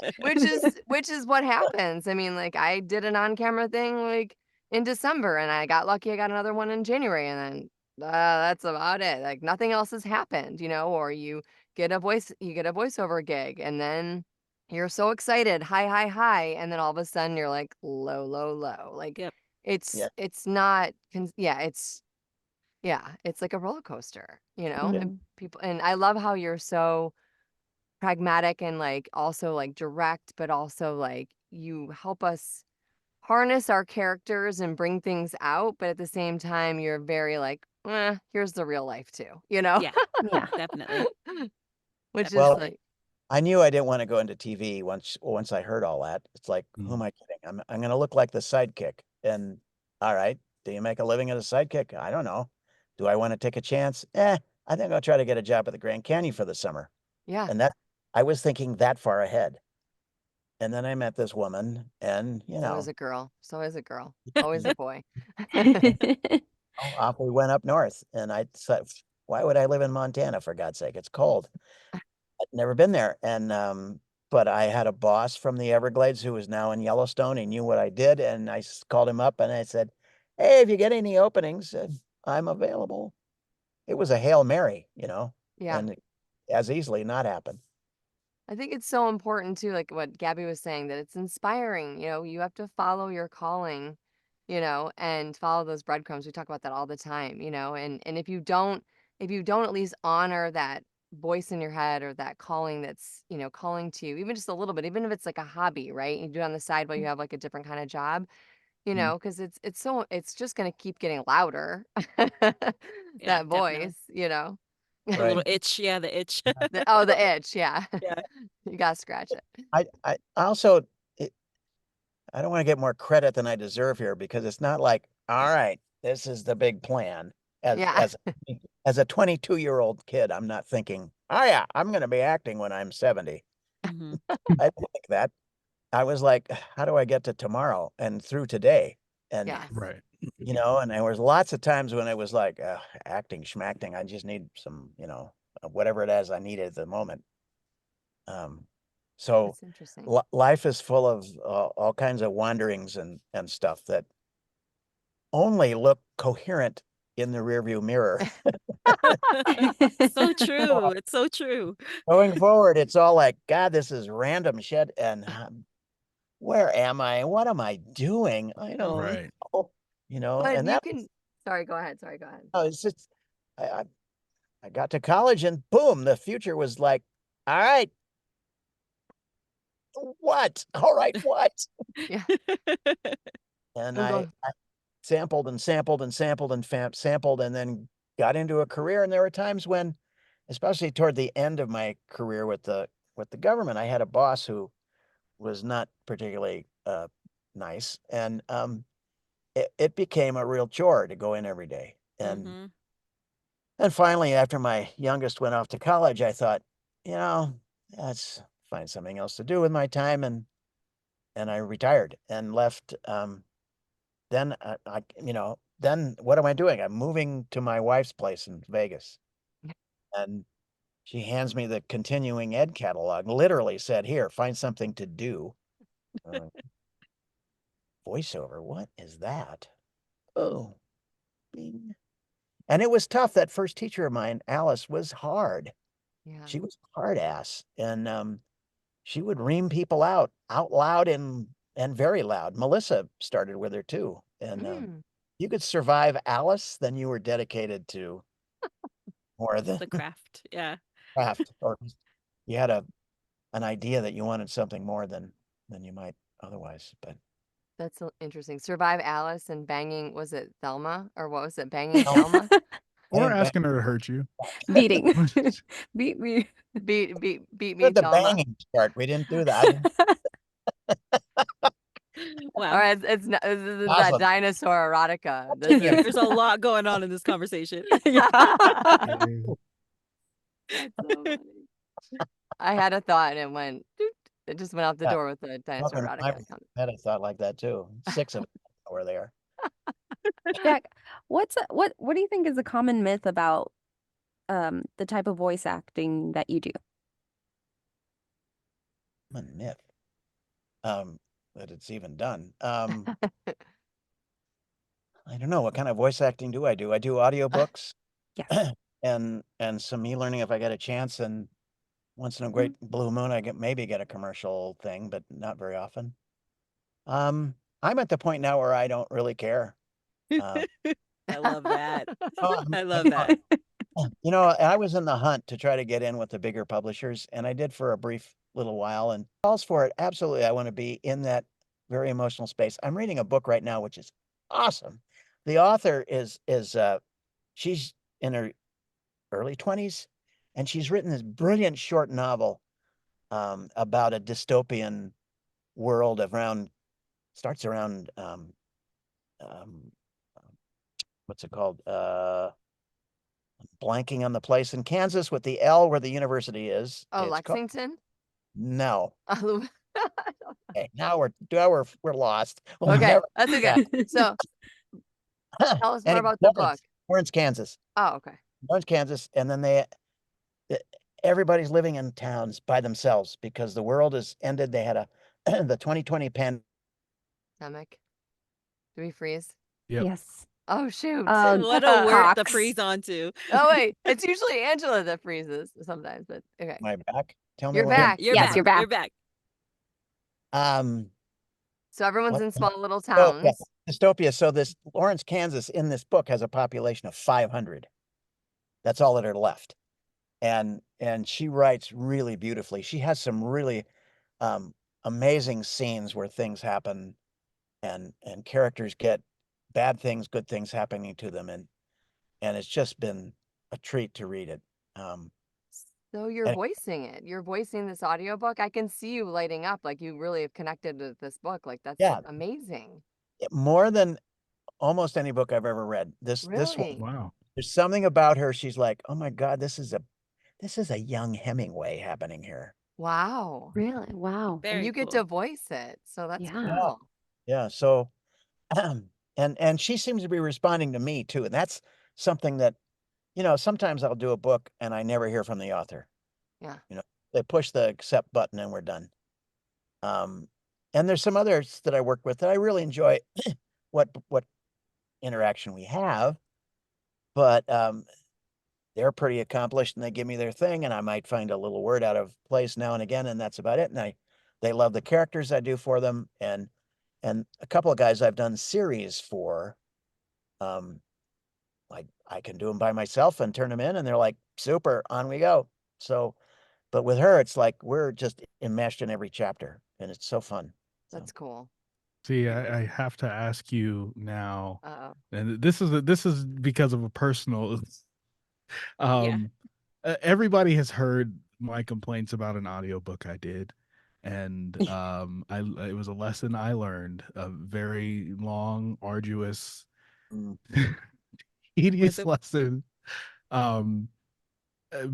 Which is what happens. I mean, like I did an on-camera thing like in December, and I got lucky. I got another one in January, and then that's about it. Like nothing else has happened, or you get a voiceover gig, and then you're so excited, high, and then all of a sudden you're like low, low, low. Like Yep. it's Yeah. it's not it's like a roller coaster, and Mm. people, and I love how you're so pragmatic and like also like direct, but also like you help us harness our characters and bring things out, but at the same time you're very like, here's the real life too, Yeah, Yeah. definitely. which is Well, like, I knew I didn't want to go into TV once I heard all that. It's like, who am Mm. I kidding? I'm going to look like the sidekick. And all right, do you make a living as a sidekick? I don't know. Do I want to take a chance? I think I'll try to get a job at the Grand Canyon for the summer. yeah, And I was thinking that far ahead. And then I met this woman, and so is a girl, always a boy. off we went up north. And I said, why would I live in Montana, for God's sake? It's cold. I'd never been there. And but I had a boss from the Everglades who was now in Yellowstone. He knew what I did, and I called him up and I said, "Hey, if you get any openings, I'm available." It was a Hail Mary, Yeah, and as easily not happen. I think it's so important too, like what Gabby was saying, that it's inspiring. You have to follow your calling, and follow those breadcrumbs. We talk about that all the time, and if you don't at least honor that voice in your head or that calling that's, calling to you, even just a little bit, even if it's like a hobby, right? You do it on the side while you have like a different kind of job, Mm. because it's just gonna keep getting louder. Yeah, That definitely. voice. The Right. little itch, yeah, the itch. The itch, yeah. Yeah. You gotta scratch it. I also I don't want to get more credit than I deserve here, because it's not like, all right, this is the big plan. As Yeah. as as a 22-year-old kid, I'm not thinking, oh yeah, I'm going to be acting when I'm 70. Mhm. I didn't think that. I was like, how do I get to tomorrow and through today? And Yes. Right. you know, and there was lots of times when it was like, acting, schmacting. I just need some, you know, whatever it is I needed at the moment. So That's interesting. life is full of all kinds of wanderings and stuff that only look coherent in the rearview mirror. So true. It's so true. Going forward, it's all like, God, this is random shit. And where am I? What am I doing? I don't Right. know. You know, But and you that can. Sorry, go ahead. Sorry, go ahead. it's just I, I got to college and boom, the future was like, all right, what? All right, what? Yeah. And I'm I going. sampled and sampled and sampled and sampled and then got into a career. And there were times when, especially toward the end of my career with the government, I had a boss who was not particularly nice. And it became a real chore to go in every day. Mm-hmm. And finally, after my youngest went off to college, I thought, you know, let's find something else to do with my time, and I retired and left. Then then what am I doing? I'm moving to my wife's place in Vegas, and she hands me the continuing ed catalog. Literally said, "Here, find something to do." Uh, Voiceover, what is that? Oh, bing. And it was tough. That first teacher of mine, Alice, was hard. Yeah. She was hard ass, and she would ream people out loud and very loud. Melissa started with her too, and Mm. you could survive Alice, then you were dedicated to more than The craft. Yeah. craft, or you had an idea that you wanted something more than you might otherwise. But That's so interesting. Survive Alice and banging. Was it Thelma or what was it? Banging Thelma. I Or didn't bang. asking her to hurt you. Beating. Beat me. Beat me, Did the Thelma. banging part? We didn't do that. I didn't. All Wow. right, it's not, this is that Awesome. dinosaur erotica. This Taking is There's a lot going on in this conversation. Yeah. That's so funny. I had a thought and it went. Doot. It just went out the Yeah. door with the dinosaur Welcome to my erotica. head. I thought like that too. 6 of them know where they are. Jack, what do you think is a common myth about the type of voice acting that you do? A myth. That it's even done. I don't know, what kind of voice acting do? I do audiobooks Yes. and some e-learning if I get a chance, and once in a great blue moon I maybe get a commercial thing, but not very often. I'm at the point now where I don't really care. I love that. Oh, I love that. You know, I was in the hunt to try to get in with the bigger publishers, and I did for a brief little while, and calls for it. Absolutely, I want to be in that very emotional space. I'm reading a book right now, which is awesome. The author is she's in her early 20s, and she's written this brilliant short novel about a dystopian world starts around um, what's it called? Blanking on the place in Kansas with the L where the university is. Oh, It's called Lexington. no. Okay, Okay, now we're lost. We'll never that's do okay. that. So tell us more Anyway, about the book. Lawrence, Kansas. Oh, okay. Lawrence, Kansas, and then everybody's living in towns by themselves because the world has ended. They had the 2020 pandemic. Stomach. Do we freeze? Yep. Yes. Oh shoot. What a word to Cox. freeze onto. Oh wait, it's usually Angela that freezes sometimes, but okay. My back. Tell me You're when back. You're Yes, back. you're back. You're back. So everyone's what- in small little oh, yeah, towns. dystopia. So this Lawrence, Kansas, in this book has a population of 500. That's all that are left. And she writes really beautifully. She has some really amazing scenes where things happen and characters get bad things, good things happening to them, and it's just been a treat to read it. So you're And voicing it. You're voicing this audiobook. I can see you lighting up like you really have connected with this book. Like that's yeah, amazing. more than almost any book I've ever read. This one, Really? Wow. there's something about her. She's like, oh my God, this is a young Hemingway happening here. Wow. Really? Wow. And Very you get cool. to voice it. So that's Yeah. cool. Yeah. So, and she seems to be responding to me too. And that's something that, sometimes I'll do a book and I never hear from the author. Yeah. They push the accept button and we're done. And there's some others that I work with that I really enjoy what interaction we have, but they're pretty accomplished and they give me their thing, and I might find a little word out of place now and again, and that's about it. And they love the characters I do for them, and a couple of guys I've done series for, I can do them by myself and turn them in, and they're like, super, on we go. So, but with her, it's like we're just enmeshed in every chapter, and it's so fun. So. That's cool. See, I have to ask you now, Uh-oh. and this is because of a personal. Yeah. Everybody has heard my complaints about an audiobook I did, and it was a lesson I learned, a very long, arduous, Mm. Was tedious it lesson.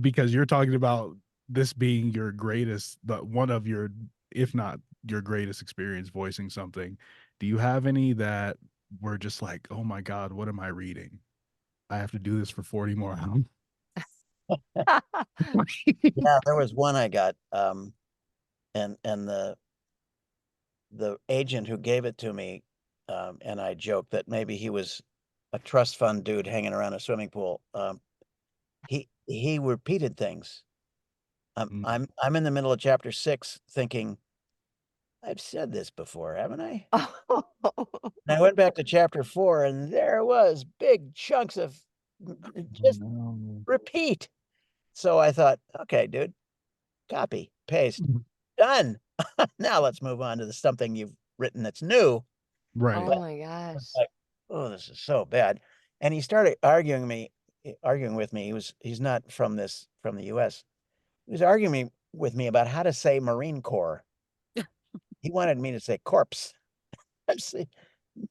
Because you're talking about this being your greatest, but one of your, if not your greatest experience voicing something. Do you have any that were just like, oh my God, what am I reading? I have to do this for 40 more hours. Yeah, there was one I got, and the agent who gave it to me, and I joked that maybe he was a trust fund dude hanging around a swimming pool. He repeated things. Mm. I'm in the middle of chapter 6 thinking, I've said this before, haven't I? Oh, And I went back to chapter 4 and there was big chunks of just No. repeat. So I thought, okay, dude, copy, paste, done. Now let's move on to something you've written that's new. Right. oh But my I gosh. was like, oh, this is so bad. And he started arguing with me. He's not from the US. He was arguing with me about how to say Marine Corps. He wanted me to say corpse. I said,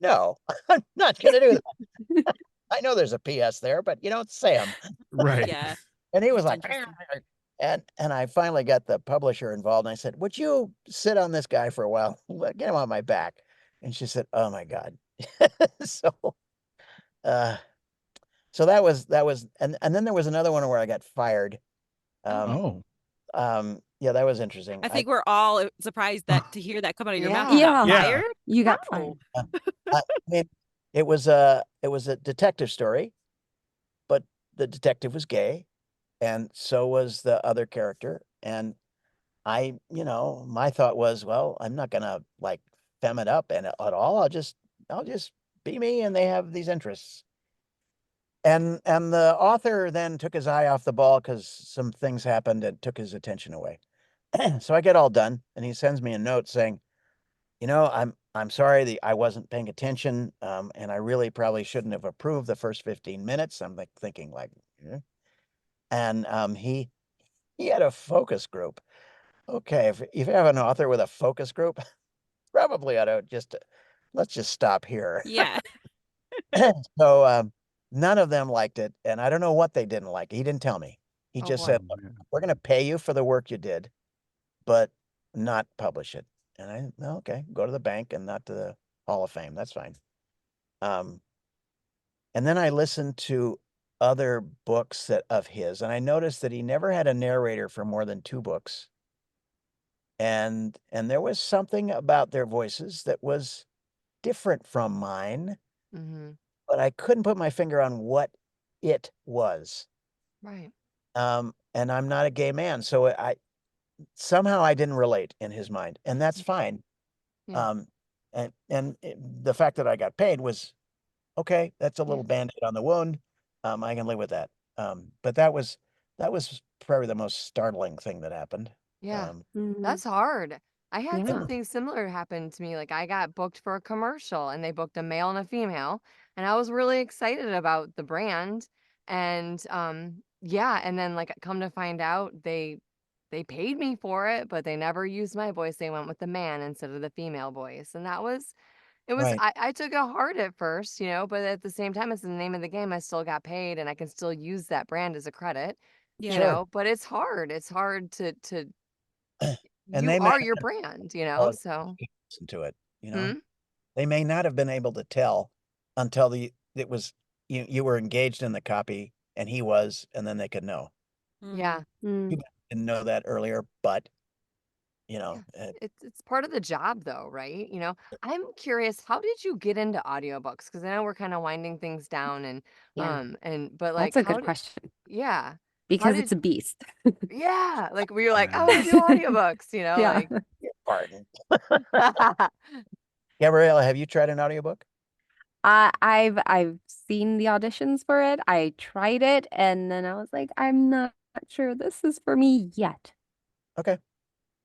no, I'm not gonna do that. I know there's a PS there, but you don't say them. Right. Yeah. And he was That's like, interesting. and I finally got the publisher involved, and I said, would you sit on this guy for a while? Get him on my back. And she said, oh my God. So uh so that was, and then there was another one where I got fired. Oh. Yeah, that was interesting. I think we're all surprised that to hear that come out of your mouth. You Yeah. got Yeah. fired? You got How? fired. I mean, it was a detective story, but the detective was gay, and so was the other character. And my thought was, well, I'm not gonna like fem it up and at all. I'll just be me, and they have these interests. And the author then took his eye off the ball because some things happened and took his attention away. So I get all done, and he sends me a note saying, I'm sorry that I wasn't paying attention, and I really probably shouldn't have approved the first 15 minutes. I'm like thinking like, "Eh." And he had a focus group. Okay, if you have an author with a focus group, probably ought to let's just stop here. Yeah. So none of them liked it, and I don't know what they didn't like. He didn't tell me. He Oh just boy. said, "Look, we're going to pay you for the work you did, but not publish it." And okay, go to the bank and not to the Hall of Fame. That's fine. And then I listened to other books of his, and I noticed that he never had a narrator for more than 2 books. And there was something about their voices that was different from mine, Mm-hmm. but I couldn't put my finger on what it was. Right. And I'm not a gay man, so I didn't relate in his mind, and that's fine. Yeah. The fact that I got paid was okay. That's a Yeah. little band-aid on the wound. I can live with that. But that was probably the most startling thing that happened. Yeah. Mhm. That's hard. I had Yeah. something similar happen to me. Like I got booked for a commercial and they booked a male and a female. And I was really excited about the brand. And yeah, and then like come to find out they paid me for it, but they never used my voice. They went with the man instead of the female voice. And Right, I took it hard at first, but at the same time it's the name of the game. I still got paid and I can still use that brand as a credit, Yeah. sure. but it's hard. It's hard to And you they may are not your brand, have so listened to it. hmm? They may not have been able to tell. until it was you were engaged in the copy and he was, and then they could know. Yeah. Mm. You didn't know that earlier, but you Yeah. know, It's part of the job though, right? I'm curious, how did you get into audiobooks? Because I know we're kind of winding things down Yeah, but like that's a how good did question yeah. How because did it's a beast. yeah, like we were like, I Right. want to do audiobooks, Yeah. like pardon. Gabriella, have you tried an audiobook? I've seen the auditions for it. I tried it, and then I was like, I'm not sure this is for me yet. Okay.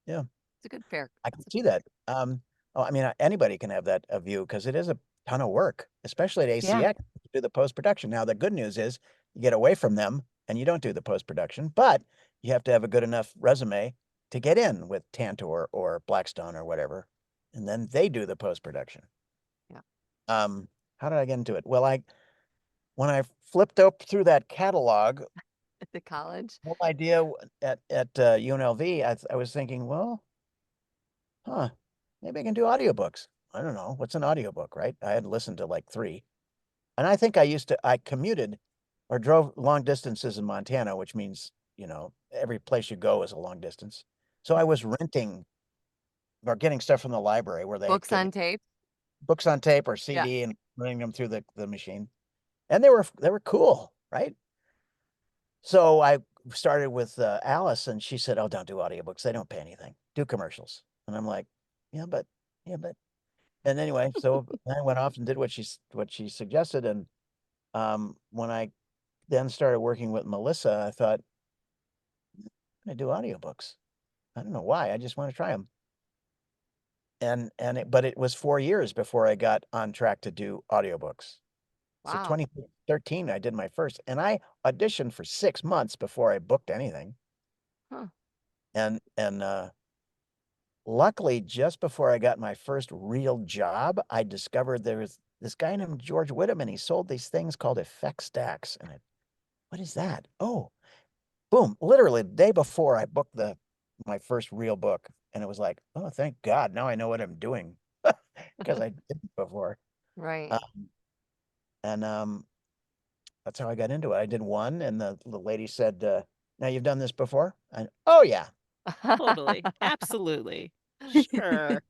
Yeah. it's a good fair. I can It's a see fair. that. I mean, anybody can have that view because it is a ton of work, especially at Yeah. ACX to do the post production. Now, the good news is you get away from them and you don't do the post production, but you have to have a good enough resume to get in with Tantor or Blackstone or whatever, and then they do the post production. Yeah. How did I get into it? Well, when I flipped up through that catalog, At the college. whole idea at UNLV, I was thinking, well, maybe I can do audiobooks. I don't know. What's an audiobook, right? I had listened to like 3. And I think I commuted or drove long distances in Montana, which means, every place you go is a long distance. So I was renting or getting stuff from the library where they Books give on me tape. books on tape or Yeah. CD and running them through the machine. And they were cool, right? So I started with Alice and she said, "Oh, don't do audiobooks. They don't pay anything. Do commercials." And I'm like, yeah, but and anyway, so I went off and did what she suggested. And when I then started working with Melissa, I thought, I do audiobooks. I don't know why. I just want to try them. But it was 4 years before I got on track to do audiobooks. So Wow. 2013, I did my first, and I auditioned for 6 months before I booked anything. Huh. And luckily, just before I got my first real job, I discovered there was this guy named George Whittam, and he sold these things called effect stacks. And what is that? Oh, boom! Literally the day before I booked my first real book, and it was like, oh, thank God! Now I know what I'm doing because I didn't before. Right. And that's how I got into it. I did one, and the lady said, "Now you've done this before?" And oh yeah, Totally. Absolutely. Sure.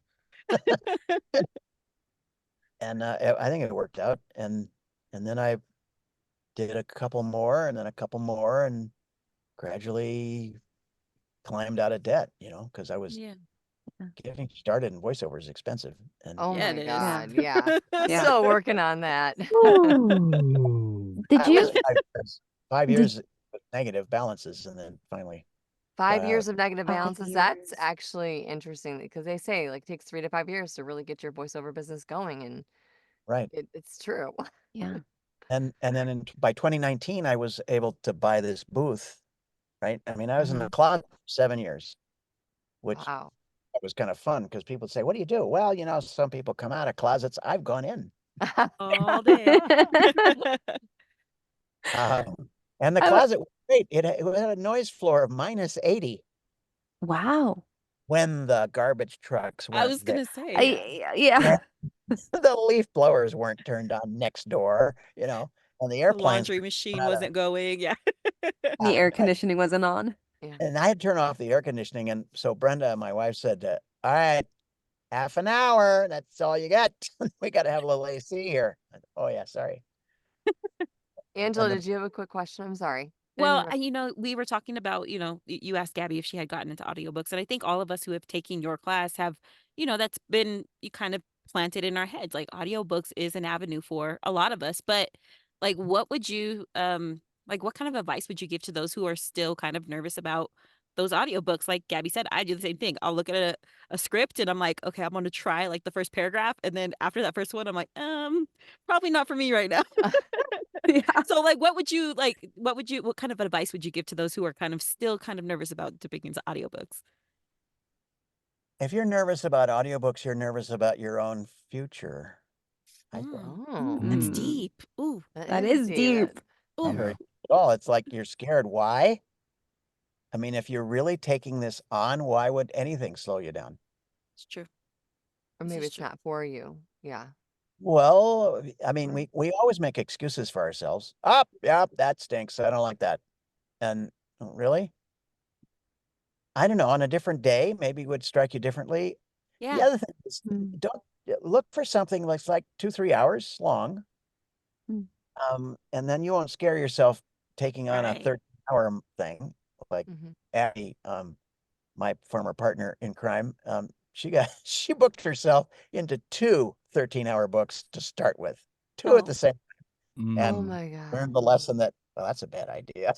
and I think it worked out. And then I did a couple more, and then a couple more, and gradually climbed out of debt. Because I was Yeah. getting started, and voiceover is expensive. And Oh Yeah, my it is. Yeah. God. Yeah. Yeah. Still working on that. Did I was you 5 years, 5 did years with negative balances, and then finally got 5 out. years of negative 5 balances. That's years? actually interesting because they say like it takes 3 to 5 years to really get your voiceover business going, and Right. it's true. Yeah. And then by 2019, I was able to buy this booth. Right. I mean, I was in the Mhm. closet for 7 years, which Wow. was kind of fun because people would say, "What do you do?" Well, some people come out of closets. I've gone in. All day. Uh, and the I w closet was great. It had a noise floor of -80 Wow. when the garbage trucks I was weren't there. gonna say, yeah. Yeah. The leaf blowers weren't turned on next door, and the The airplanes laundry were machine not wasn't going, yeah. The air conditioning wasn't on. Yeah. and I had to turn off the air conditioning. And so Brenda, my wife, said, "All right, half an hour. That's all you got. We got to have a little AC here." Oh yeah, sorry. Angela, And the did you have a quick question? I'm sorry. Didn't Well, interrupt. we were talking about, you asked Gabby if she had gotten into audiobooks, and I think all of us who have taken your class have, that's been you kind of planted in our heads. Like audiobooks is an avenue for a lot of us. But like what kind of advice would you give to those who are still kind of nervous about those audiobooks? Like Gabby said, I do the same thing. I'll look at a script and I'm like, okay, I'm gonna try like the first paragraph. And then after that first one, I'm like, probably not for me right now. Yeah. So, like, what kind of advice would you give to those who are kind of still kind of nervous about dipping into audiobooks? If you're nervous about audiobooks, you're nervous about your own future. I think Mm. Oh, Ooh, that's Mm. deep. Ooh, that That is is deep. deep. not ooh, very deep at all. It's like you're scared. Why? I mean, if you're really taking this on, why would anything slow you down? it's true. Or This maybe is it's true. not for you. Yeah. Well, I mean, we always make excuses for ourselves. Yeah, that stinks. I don't like that. And really, I don't know. On a different day, maybe it would strike you differently. The Yeah. other thing is, Mm, don't look for something that's like 2-3 hours long. mm, And then you won't scare yourself taking on a Right. 13-hour thing like Mhm. Abby, my former partner in crime. She booked herself into 2 13-hour books to start with, two at the Oh, same, Oh and Mm. my God. learned the lesson that, well, that's a bad idea.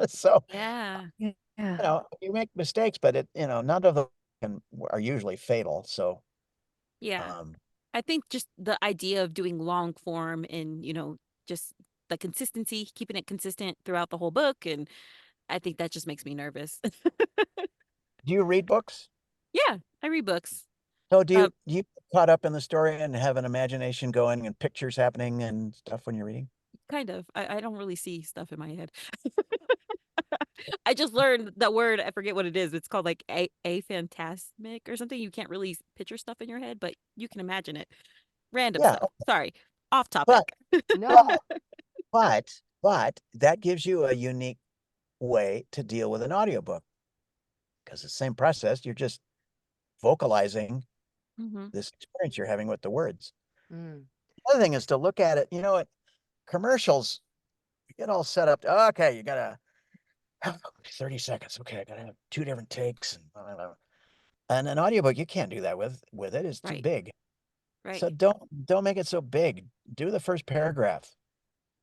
So, yeah. yeah. you make mistakes, but none of them are usually fatal. So, Yeah. um, I think just the idea of doing long form and, just the consistency, keeping it consistent throughout the whole book. And I think that just makes me nervous. do you read books? Yeah, I read books. So do Uh, you get caught up in the story and have an imagination going and pictures happening and stuff when you're reading? kind of. I don't really see stuff in my head. I just learned that word. I forget what it is. It's called like a phantasmic or something. You can't really picture stuff in your head, but you can imagine it. Random Yeah, stuff. Sorry, off but topic. No. but that gives you a unique way to deal with an audiobook because the same process, you're just vocalizing Hmm. this experience you're having with the words. Mm. The other thing is to look at it, at commercials, you get all set up. Okay, you gotta have 30 seconds. Okay, I gotta have two different takes and blah, blah, blah. And an audiobook, you can't do that with it. It's too Right. big. So Right. don't make it so big. Do the first paragraph.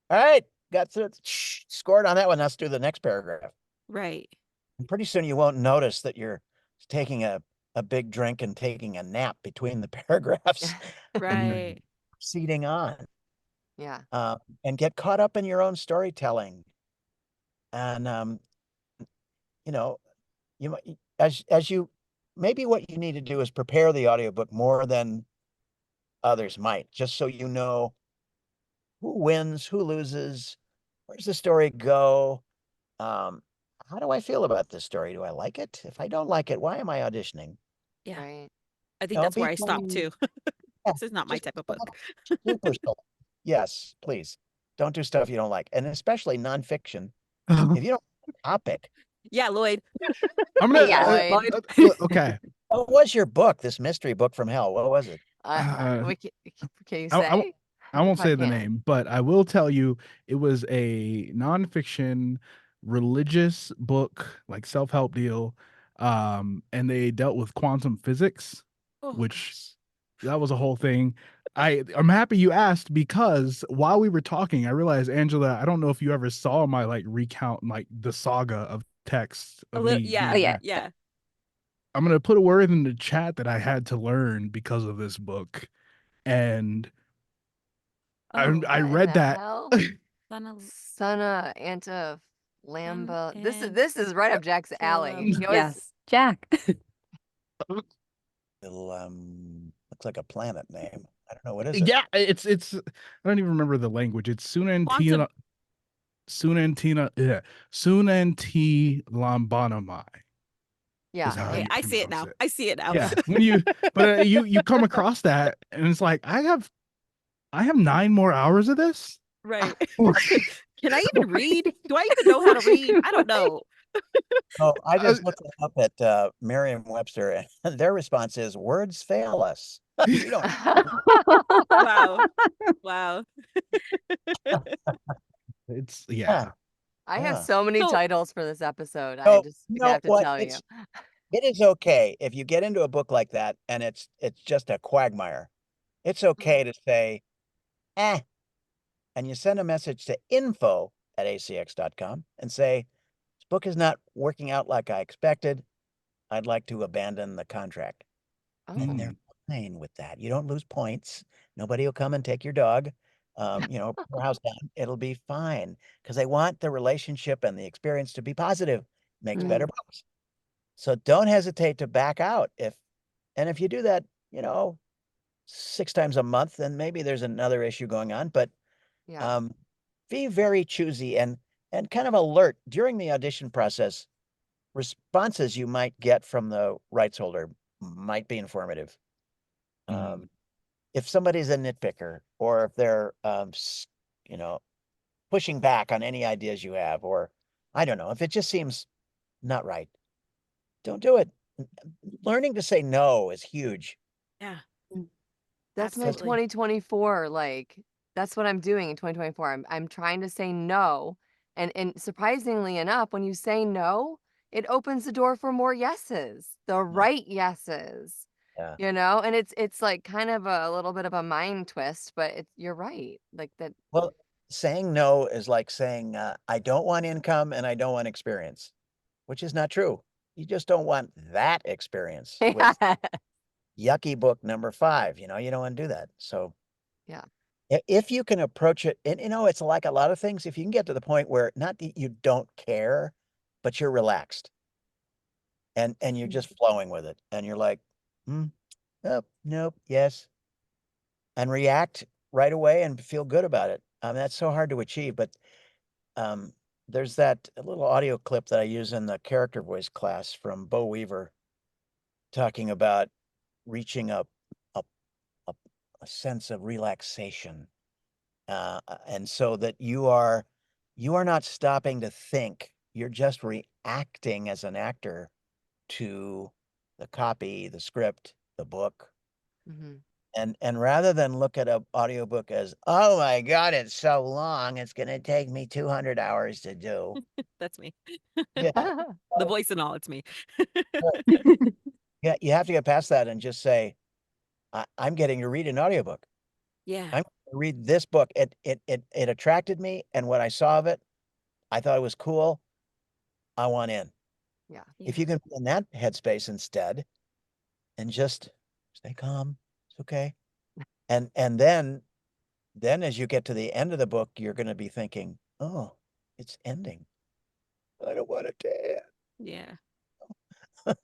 All right, got through scored on that one. Let's do the next paragraph. Right. And pretty soon you won't notice that you're taking a big drink and taking a nap between the paragraphs and you're Right. proceeding on, Yeah. and get caught up in your own storytelling. And, you know, as you, maybe what you need to do is prepare the audiobook more than others might, just so you know who wins, who loses, where's the story go? Um, how do I feel about this story? Do I like it? If I don't like it, why am I auditioning? Yeah. Right. I think that's where Be I stopped plain. too. Yeah, This is not my just type of book. super select. Yes, please. Don't do stuff you don't like, and especially nonfiction. I'm If you don't like the topic, Yeah, Lloyd. gonna Yes, Lloyd. okay. what was your book? This mystery book from hell. What was it? Uh, Can you I, I say? I won't Probably say the can't. name, but I will tell you it was a nonfiction religious book, like self-help deal. And they dealt with quantum physics, Oh which gosh. that was a whole thing. I'm happy you asked because while we were talking, I realized, Angela, I don't know if you ever saw my like recount like the saga of text A of little. me Yeah. oh doing yeah. that. Yeah. I'm gonna put a word in the chat that I had to learn because of this book. And Oh, I What in read the that. hell? son of Sana Anta son Lamba. and This is right up Jack's alley. He always Yes, Jack. It'll, looks like a planet name. I don't know. What is it? Yeah, it's I don't even remember the language. It's quantum. Sunanti Lambanamai is yeah. how Okay, you I see it pronounce now. it. I see it now. Yeah, when you but you come across that and it's like I have 9 more hours of this. Right. Can I even read? Do I even know how to read? I don't know. Oh, I Uh, just looked it up at Merriam-Webster, and their response is words fail us. We don't. Wow. Wow. it's Yeah, I have yeah. so many So, table for this episode. I So just you know have to what? tell you. It is okay if you get into a book like that and it's just a quagmire. It's Mhm. okay to say, eh, and you send a message to info@acx.com and say, this book is not working out like I expected. I'd like to abandon the contract. And Oh. they're fine with that. You don't lose points. Nobody will come and take your dog, burn your house down. It'll be fine because they want the relationship and the experience to be positive. Makes better Mm, books. So don't hesitate to back out and if you do that, 6 times a month, then maybe there's another issue going on, but, Yeah. um, be very choosy and kind of alert during the audition process. Responses you might get from the rights holder might be informative. mm, Um, if somebody's a nitpicker, or if they're, you know, pushing back on any ideas you have, or I don't know, if it just seems not right, don't do it. Learning to say no is huge. Yeah. That's my Absolutely. 2024, like, that's what I'm doing in 2024. I'm trying to say no, and surprisingly enough, when you say no, it opens the door for more yeses, the right yeses, Yeah. and it's, like, kind of a little bit of a mind twist, but you're right, like, that. Well, saying no is like saying, I don't want income and I don't want experience, which is not true. You just don't want that experience with yucky book number 5. You don't want to do that. So Yeah. if you can approach it, and it's like a lot of things, if you can get to the point where not that you don't care, but you're relaxed and you're just flowing with it, and you're like, oh, nope, yes, and react right away and feel good about it. That's so hard to achieve, but um, there's that little audio clip that I use in the character voice class from Bo Weaver talking about reaching a, a, a sense of relaxation. And so that you are not stopping to think. You're just reacting as an actor to the copy, the script, the book. Mhm. And rather than look at an audiobook as, oh my God, it's so long, it's gonna take me 200 hours to do. That's me. Yeah. The voice and all, it's me. Yeah, you have to get past that and just say, I'm getting to read an audiobook. Yeah. I'm gonna read this book. It attracted me, and what I saw of it, I thought it was cool. I want in. Yeah. If Yeah. you can be in that headspace instead and just stay calm, it's okay. And then as you get to the end of the book, you're gonna be thinking, oh, it's ending. I don't want it to end. Yeah.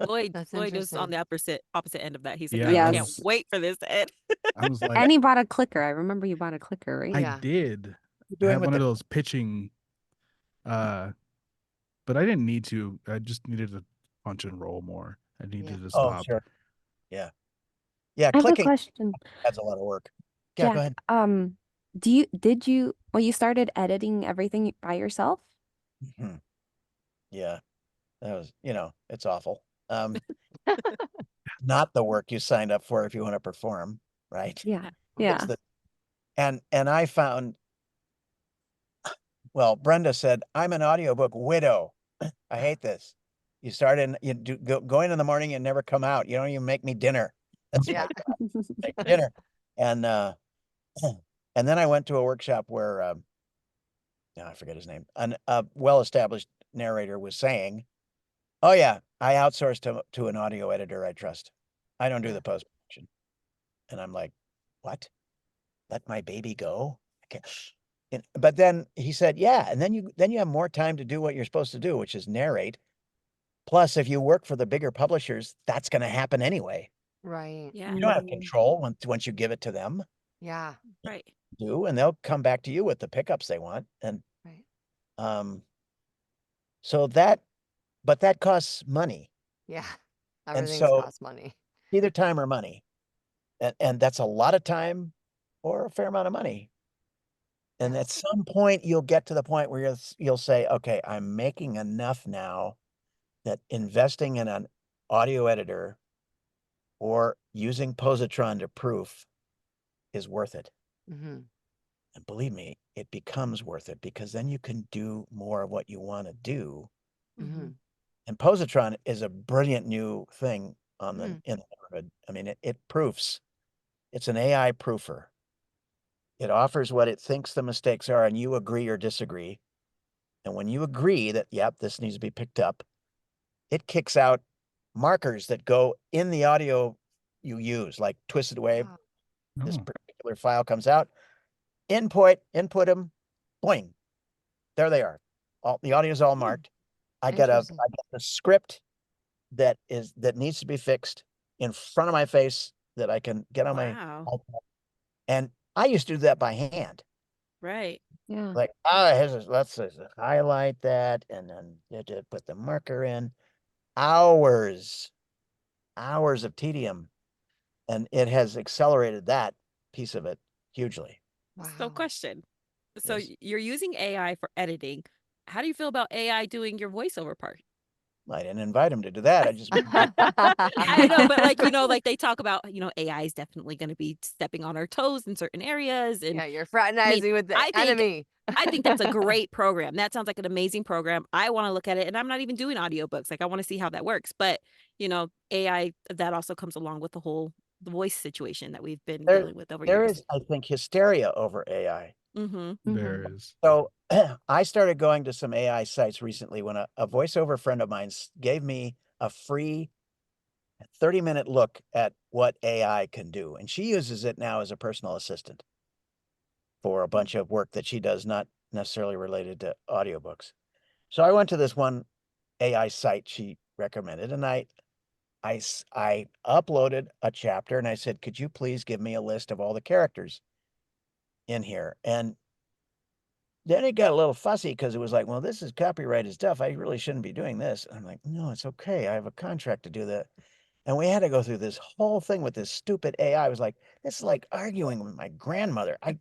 Lloyd That's Lloyd was on interesting. the opposite end of that. He's like, Yeah, I I Yes. can't was wait for this to end. I was like, And he bought a clicker. I remember you bought a clicker, right? I Yeah. did. You're I doing have with one of the those pitching, uh, but I didn't need to. I just needed to punch and roll more. I needed to oh, stop. sure. Yeah. Yeah, I have a clicking question. adds a lot of work. Yeah, go Jack, ahead. well, you started editing everything by yourself? Mhm. Yeah, that was, it's awful. Not the work you signed up for if you want to perform, right? Yeah. It's Yeah. the and I found, well, Brenda said, I'm an audiobook widow. I hate this. You start in, you do go in the morning and never come out. You don't even make me dinner. That's Yeah. my make me dinner. And and then I went to a workshop where no, I forget his name. A well-established narrator was saying, oh yeah, I outsourced to an audio editor I trust. I don't do Yeah. the post-production. And I'm like, what? Let my baby go? Okay. But then he said, yeah, and then you have more time to do what you're supposed to do, which is narrate. Plus, if you work for the bigger publishers, that's going to happen anyway. Right. Yeah. You don't have Mm. control once you give it to them, Yeah. Right. and they'll come back to you with the pickups they want. And Right. um, so but that costs money, Yeah. and Everything's so cost money. either time or money, and that's a lot of time or a fair amount of money. And Yeah. at some point, you'll get to the point where you'll say, okay, I'm making enough now that investing in an audio editor or using positron to proof is worth it. Mm-hmm. And believe me, it becomes worth it because then you can do more of what you want to do. Mm-hmm. And positron is a brilliant new thing in the neighborhood. I mean, it proofs. It's an AI proofer. It offers what it thinks the mistakes are, and you agree or disagree. And when you agree that, yep, this needs to be picked up, it kicks out markers that go in the audio you use, like twisted wave. Wow. This Oh, particular file comes out, input them, boing, there they are. All the audio is all marked. I got Interesting. the script that needs to be fixed in front of my face that I can get on my Wow. iPad. And I used to do that by hand. Right. Yeah. Like, let's just highlight that, and then you have to put the marker in. Hours of tedium, and it has accelerated that piece of it hugely. So Wow. question. So Yes. you're using AI for editing. How do you feel about AI doing your voiceover part? I didn't invite him to do that. I just I know, but like, like they talk about, AI is definitely going to be stepping on our toes in certain areas. And Yeah, you're I mean, fraternizing with the I think enemy. I think that's a great program. That sounds like an amazing program. I want to look at it, and I'm not even doing audiobooks. Like I want to see how that works. But, AI, that also comes along with the voice situation that we've been there dealing with over there years. is, I think, hysteria over AI. Mm-hmm. There is. So I started going to some AI sites recently when a voiceover friend of mine gave me a free 30-minute look at what AI can do. And she uses it now as a personal assistant for a bunch of work that she does, not necessarily related to audiobooks. So I went to this one AI site she recommended, and I uploaded a chapter and I said, could you please give me a list of all the characters in here? And then it got a little fussy because it was like, well, this is copyrighted stuff. I really shouldn't be doing this. And I'm like, no, it's okay. I have a contract to do that. And we had to go through this whole thing with this stupid AI. I was like, this is like arguing with my grandmother. And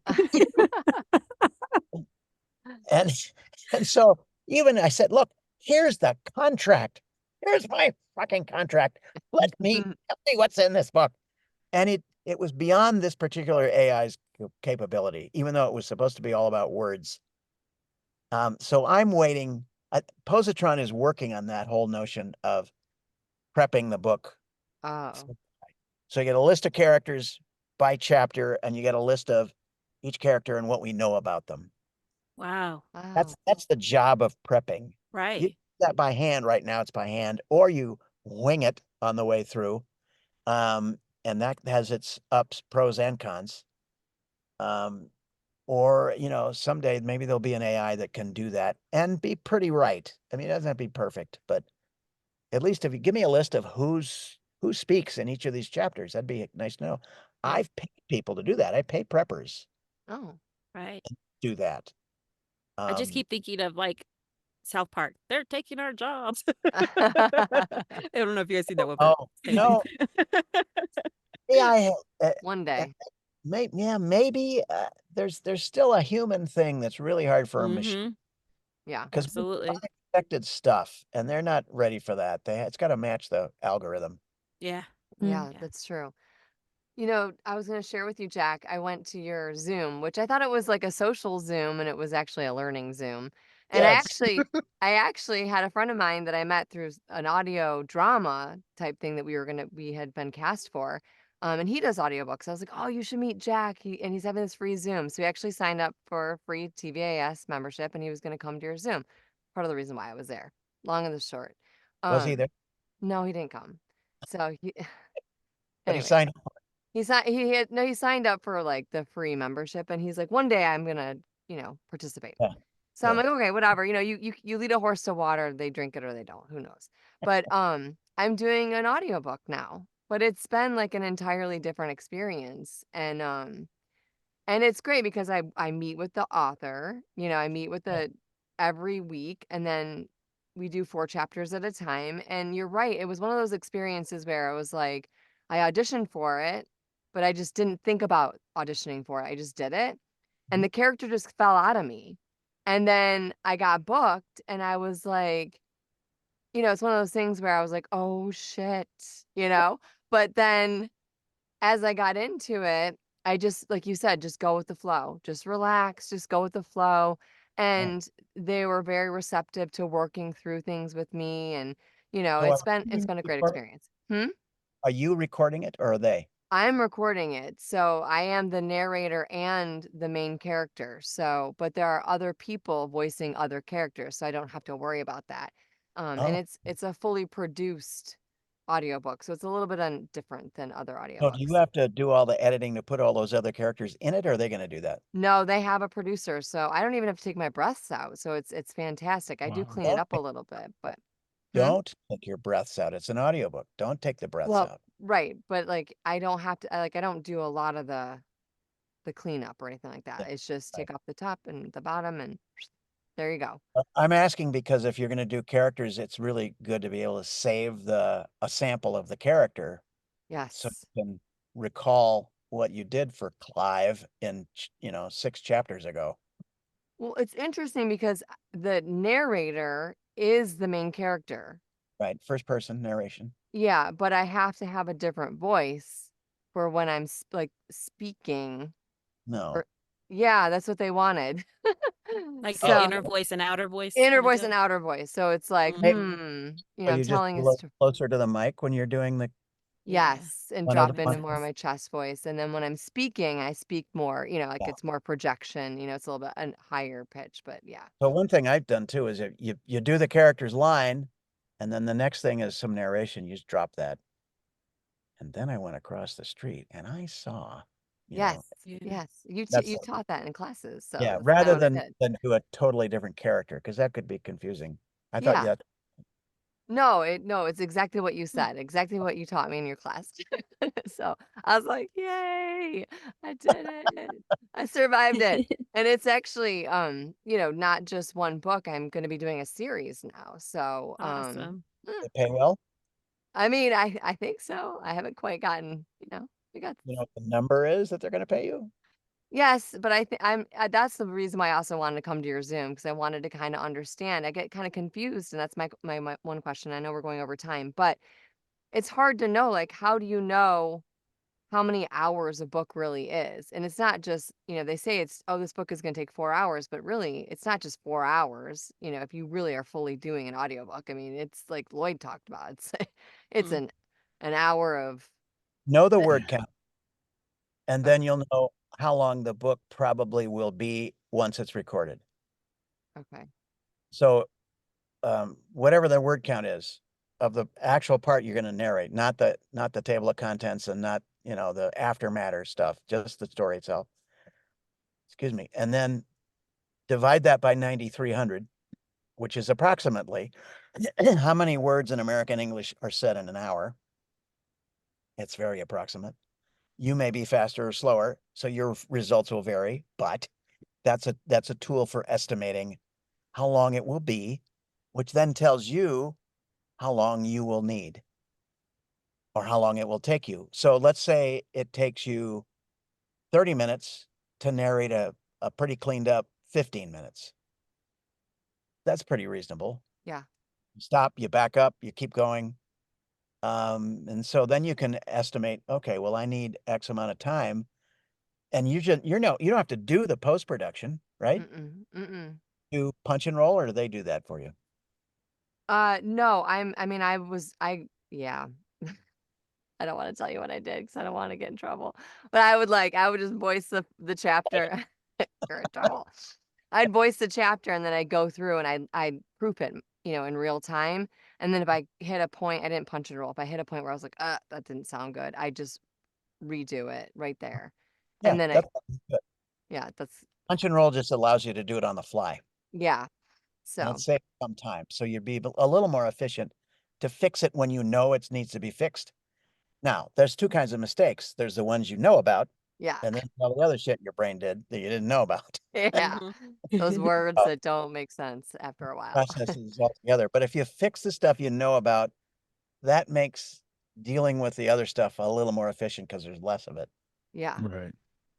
and so even I said, look, here's the contract. Here's my fucking contract. Let me tell me what's in this book. And it was beyond this particular AI's capability, even though it was supposed to be all about words. So I'm waiting. Positron is working on that whole notion of prepping the book. Oh. So you get a list of characters by chapter, and you get a list of each character and what we know about them. Wow. Wow. That's the job of prepping. You Right. do that by hand right now, it's by hand, or you wing it on the way through. And that has its ups, pros, and cons. Or, someday maybe there'll be an AI that can do that and be pretty right. I mean, it doesn't have to be perfect, but at least if you give me a list of who speaks in each of these chapters, that'd be nice to know. Yeah. I've paid people to do that. I pay preppers Oh. Right. to do that. I just keep thinking of like South Park. They're taking our jobs. I don't know if you guys see that one, but Oh, same thing. AI, One day. maybe there's still a human thing that's really hard for a machine Yeah. because Absolutely. unexpected stuff, and they're not ready for that. It's got to match the algorithm. Yeah. Yeah, Yeah. that's true. I was going to share with you, Jack. I went to your Zoom, which I thought it was like a social Zoom, and it was actually a learning Zoom. And I Yes. actually, I actually had a friend of mine that I met through an audio drama type thing that we had been cast for. And he does audiobooks. I was like, oh, you should meet Jack. And he's having this free Zoom. So he actually signed up for a free TVAS membership, and he was going to come to your Zoom. Part of the reason why I was there. Long and the short. Was he there? No, he didn't come. So But he anyways. signed up. He signed up for like the free membership, and he's like, one day I'm gonna, participate. Yeah. So I'm Yeah. like, okay, whatever. You lead a horse to water, they drink it or they don't. Who knows? But I'm doing an audiobook now, but it's been like an entirely different experience. And it's great because I meet with the author, I meet with the every week, and then we do 4 chapters at a time. And you're right, it was one of those experiences where I was like, I auditioned for it, but I just didn't think about auditioning for it. I just did it. And the character just fell out of me. And then I got booked, and I was like, it's one of those things where I was like, oh shit, you know? But then as I got into it, I just, like you said, just go with the flow. Just relax, just go with the flow. Yeah. And they were very receptive to working through things with me. And, So it's been a great experience. are you recording it or are they? I'm recording it. So I am the narrator and the main character. So, but there are other people voicing other characters, so I don't have to worry about that. And Oh, it's a fully produced audiobook. So it's a little bit different than other so do you audiobooks. have to do all the editing to put all those other characters in it, or are they going to do that? No, they have a producer, so I don't even have to take my breaths out. So it's fantastic. I do Wow. clean it up a little bit, but Hmm? Don't take your breaths out. It's an audiobook. Don't take the breaths Well, out. right, but like I don't have to I don't do a lot of the cleanup or anything like Yeah, that. It's just right. take off the top and the bottom, and there you go. I'm asking because if you're going to do characters, it's really good to be able to save a sample of the character so Yes. you can recall what you did for Clive in, 6 chapters ago. Well, it's interesting because the narrator is the main character. Right. First person narration. Yeah, but I have to have a different voice for when I'm like speaking. No. Or, yeah, that's what they wanted. Like an So inner voice and outer voice inner kind of voice deal? and outer voice. So it's like, Mhm. Are I'm you just telling a a little story. closer to the mic when you're doing the Yeah. Yes, and one of drop the into ones? more of my chest voice. And then when I'm speaking, I speak more, like Yeah. it's more projection, it's a little bit a higher pitch, but yeah. So one thing I've done too is you do the character's line, and then the next thing is some narration. You just drop that. And then I went across the street and I saw, Yes, Yeah. yes. You that's you taught that in classes, so yeah, that's kind of rather what I than did. do a totally different character, because that could be confusing. I thought Yeah. you had No, it's exactly what you said, exactly what you taught me in your class. So I was like, yay, I did it. I survived it. And it's actually, not just one book. I'm going to be doing a series now. So, Awesome. to pay well. I mean, I think so. I haven't quite gotten, we got You know what the number is that they're going to pay you? yes, but I think that's the reason why I also wanted to come to your Zoom because I wanted to kind of understand. I get kind of confused, and that's my one question. I know we're going over time, but it's hard to know, like, how do you know how many hours a book really is? And it's not just, they say it's, oh, this book is going to take 4 hours, but really it's not just 4 hours, if you really are fully doing an audiobook. I mean, it's like Lloyd talked about. It's Mm. an hour of Know the word count, and okay, then you'll know how long the book probably will be once it's recorded. okay. So, whatever the word count is of the actual part you're going to narrate, not the table of contents and not, the aftermatter stuff, just the story itself. Excuse me. And then divide that by 9,300, which is approximately how many words in American English are said in an hour. It's very approximate. You may be faster or slower, so your results will vary, but that's a tool for estimating how long it will be, which then tells you how long you will need or how long it will take you. So let's say it takes you 30 minutes to narrate a pretty cleaned up 15 minutes. That's pretty reasonable. Yeah. You stop, you back up, you keep going. And so then you can estimate, okay, well, I need X amount of time. And you don't have to do the post-production, right? Mm-mm. Do punch and roll, or do they do that for you? No, yeah. I don't want to tell you what I did because I don't want to get in trouble. But I would just voice the chapter. You're in trouble. I'd voice the chapter and then I'd go through and I'd proof it, in real time. And then if I hit a point, I didn't punch and roll. If I hit a point where I was like, that didn't sound good, I just redo it right there. Yeah, And then that's good. yeah, that's, Punch and roll just allows you to do it on the fly, yeah. and it So, saves some time. So you'd be a little more efficient to fix it when you know it needs to be fixed. Now, there's two kinds of mistakes. There's the ones you know about, yeah. and then all the other shit your brain did that you didn't know about. Yeah. Mhm. Those words Uh, that don't make sense after a while. Processes altogether. But if you fix the stuff you know about, that makes dealing with the other stuff a little more efficient because there's less of it. Yeah. Right.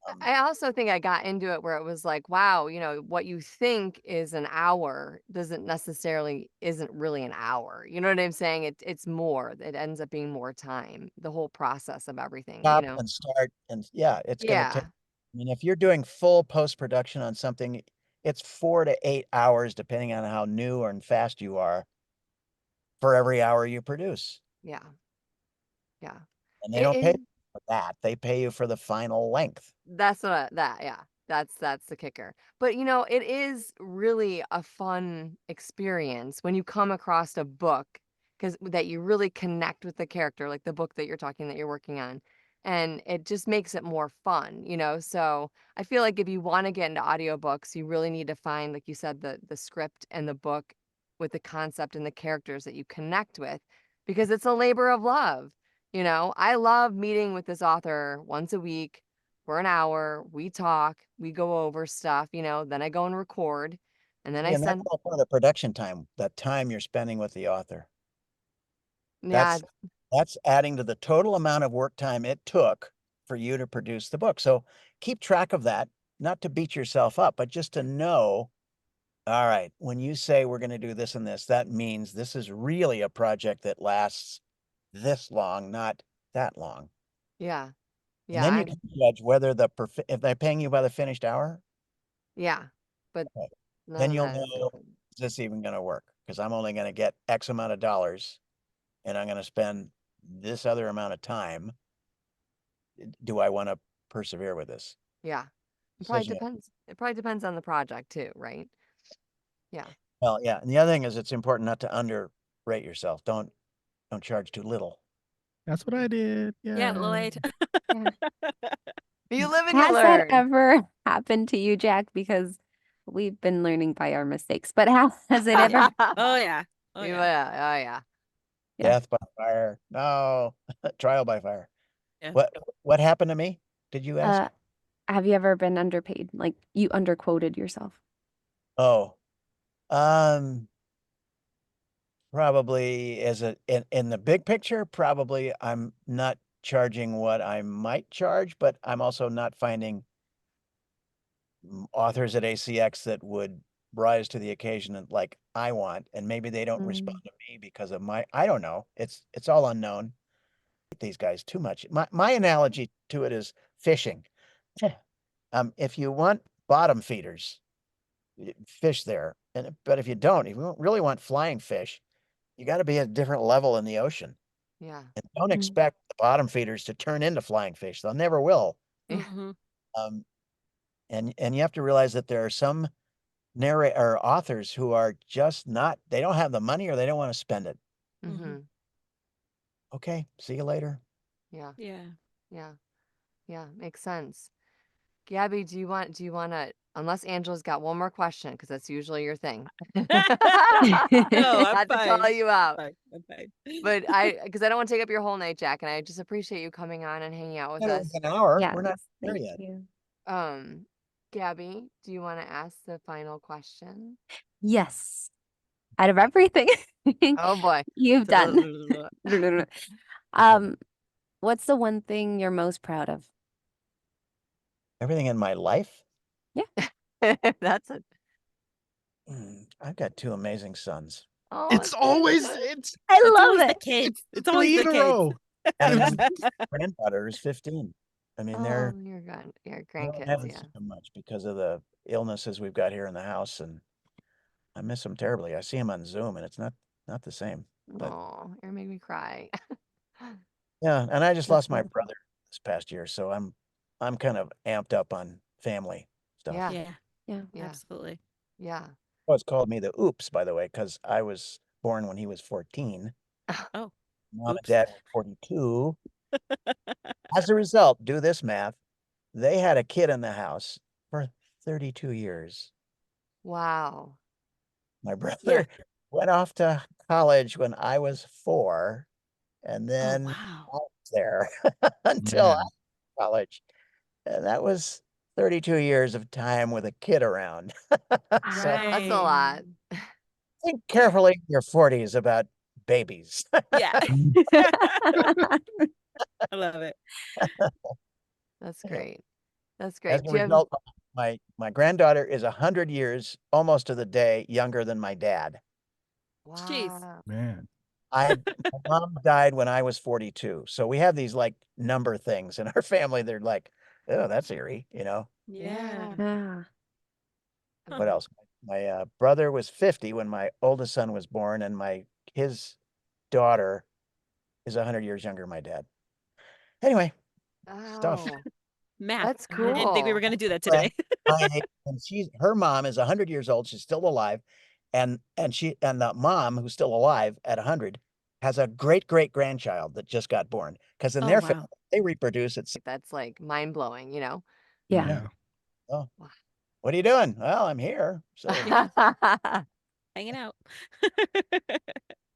Um, I also think I got into it where it was like, wow, what you think is an hour isn't really an hour. You know what I'm saying? It's more. It ends up being more time, the whole process of everything, Stop and start, and yeah, it's going to take. Yeah. I mean, if you're doing full post-production on something, it's 4 to 8 hours, depending on how new and fast you are, for every hour you produce. Yeah. Yeah. And they It don't pay is. you for that. They pay you for the final length. That's yeah. That's the kicker. But it is really a fun experience when you come across a book because that you really connect with the character, like the book that you're working on. And it just makes it more fun. So I feel like if you want to get into audiobooks, you really need to find, like you said, the script and the book with the concept and the characters that you connect with because it's a labor of love. I love meeting with this author once a week for an hour. We talk, we go over stuff, then I go and record, and then See, I and that's send, all part of production time, that time you're spending with the author. yeah, That's that's adding to the total amount of work time it took for you to produce the book. So keep track of that, not to beat yourself up, but just to know, all right, when you say we're going to do this and this, that means this is really a project that lasts this long, not that long. Yeah. And then Yeah. you can judge whether if they're paying you by the finished hour, Yeah. But okay, none then of you'll that is know, going is this even going to work? Because I'm only going to get X amount of dollars and I'm going to spend this other amount of time. Do I want to persevere with this? Yeah. It probably Decision. depends. It probably depends on the project too, right? Yeah. Well, yeah. And the other thing is it's important not to underrate yourself. Don't charge too little. That's what I did. Yeah, Yeah. Lloyd. Yeah. You live and you Has that learn. ever happened to you, Jack? Because we've been learning by our mistakes, but has it ever? Oh yeah. Oh yeah. Yeah. Oh yeah. Yeah. Death by fire. No. Trial by fire. Yeah. What happened to me? Did you ask? Have you ever been underpaid? Like you underquoted yourself? Oh. Probably in the big picture, probably I'm not charging what I might charge, but I'm also not finding authors at ACX that would rise to the occasion and like I want, and maybe they don't respond Mm. to me because of I don't know. It's all unknown. These guys too much. My analogy to it is fishing. If you want bottom feeders, fish there, but if you don't really want flying fish, you got to be at a different level in the ocean. Yeah. And don't Mm. expect the bottom feeders to turn into flying fish. They'll never will. Yeah. Mhm. And you have to realize that there are some or authors who are just not, they don't have the money or they don't want to spend it. Mm-hmm. Okay, see you later. Yeah. Yeah. Yeah. Yeah. Makes sense. Gabby, do you want to, unless Angela's got one more question, because that's usually your thing. No, I'm Had to fine. call you out. I'm fine. But because I don't want to take up your whole night, Jack, and I just appreciate you coming on and hanging out with It us. was an hour. Yes, We're not there thank yet. you. Gabby, do you want to ask the final question? Yes. Out of everything Oh boy. you've done. Um, what's the one thing you're most proud of? Everything in my life. That's it. I've got two amazing sons. Oh, It's always it's I It's love always the it. kids. It's three always the in a kids. row. And my granddaughter is 15. I mean, oh, your I don't grandkids, haven't yeah. seen them much because of the illnesses we've got here in the house, and I miss them terribly. I see them on Zoom, and it's not the same. But Oh, you're making me cry. yeah, and I just That's lost my wonderful. brother this past year, so I'm kind of amped up on family stuff. Yeah. Yeah. Yeah. Yeah. Absolutely. Yeah. Oh, it's called me the Oops, by the way, because I was born when he was 14. Oh. Mom and Oops. dad were 42. As a result, do this math. They had a kid in the house for 32 years. Wow. My brother went off to college when I was 4, and Oh then wow. I was there until Man. college. And that was 32 years of time with a kid around. So That's a lot. think carefully in your 40s about babies. Yeah. I love it. That's great. That's As great. a Do you have result, my granddaughter is 100 years, almost to the day, younger than my dad. Jeez. wow. Man. My mom died when I was 42. So we have these like number things in our family. They're like, oh, that's eerie, Yeah. Yeah. What else? My brother was 50 when my oldest son was born, and his daughter is 100 years younger than my dad. Anyway, stuff. Oh, Math. that's I didn't think we were cool. gonna do that today. And her mom is 100 years old. She's still alive. And the mom who's still alive at 100 has a great great grandchild that just got born. Because in Oh their wow. family, they reproduce at That's like mind blowing, Yeah. Yeah. Oh, Wow. what are you doing? Well, I'm here. So Hanging out.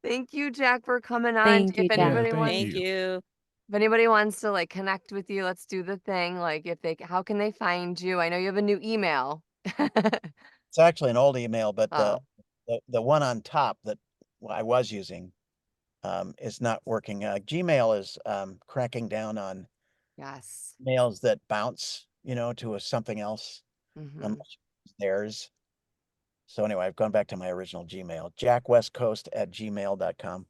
Thank you, Jack, for coming on. Thank you, If Jack. anybody thank wants, Thank you. you. if anybody wants to like connect with you, let's do the thing. Like how can they find you? I know you have a new email. it's actually an old email, but Oh, the one on top that I was using is not working. Gmail is cracking down on Yes. emails that bounce, to something else Hmm. unless it's theirs. So anyway, I've gone back to my original Gmail, jackwestcoast@gmail.com.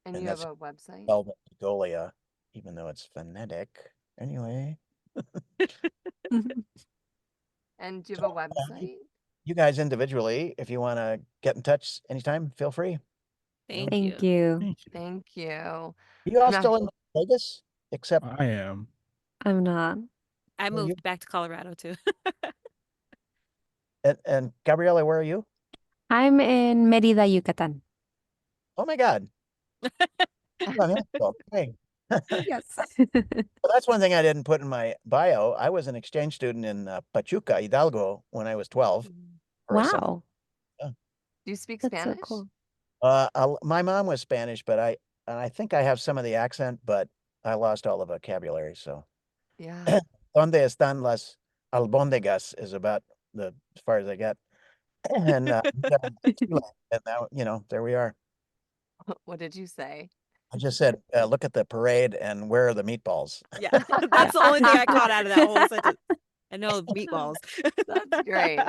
And And you have that's a website? spelled Golia, even though it's phonetic. Anyway, And do you so have a website? you guys individually, if you want to get in touch anytime, feel free. Thank Thank you. you. Thank you. Thank you. You all I'm still in Vegas? Except I am. I'm not. I Where are you? moved back to Colorado too. And Gabriela, where are you? I'm in Mérida, Yucatan. Oh my God. I'm in Mexico. Hey. Yes. Well, that's one thing I didn't put in my bio. I was an exchange student in Pachuca, Hidalgo, when I was 12 for a summer. Wow. Do you speak That's so Spanish? cool. My mom was Spanish, but I think I have some of the accent, but I lost all the vocabulary. So, Yeah. ¿Dónde están las albóndigas? Is about as far as I get. And and now, there we are. What did you say? I just said, look at the parade and where are the meatballs? Yeah. That's the only thing I caught out of that whole sentence. I know meatballs. That's great.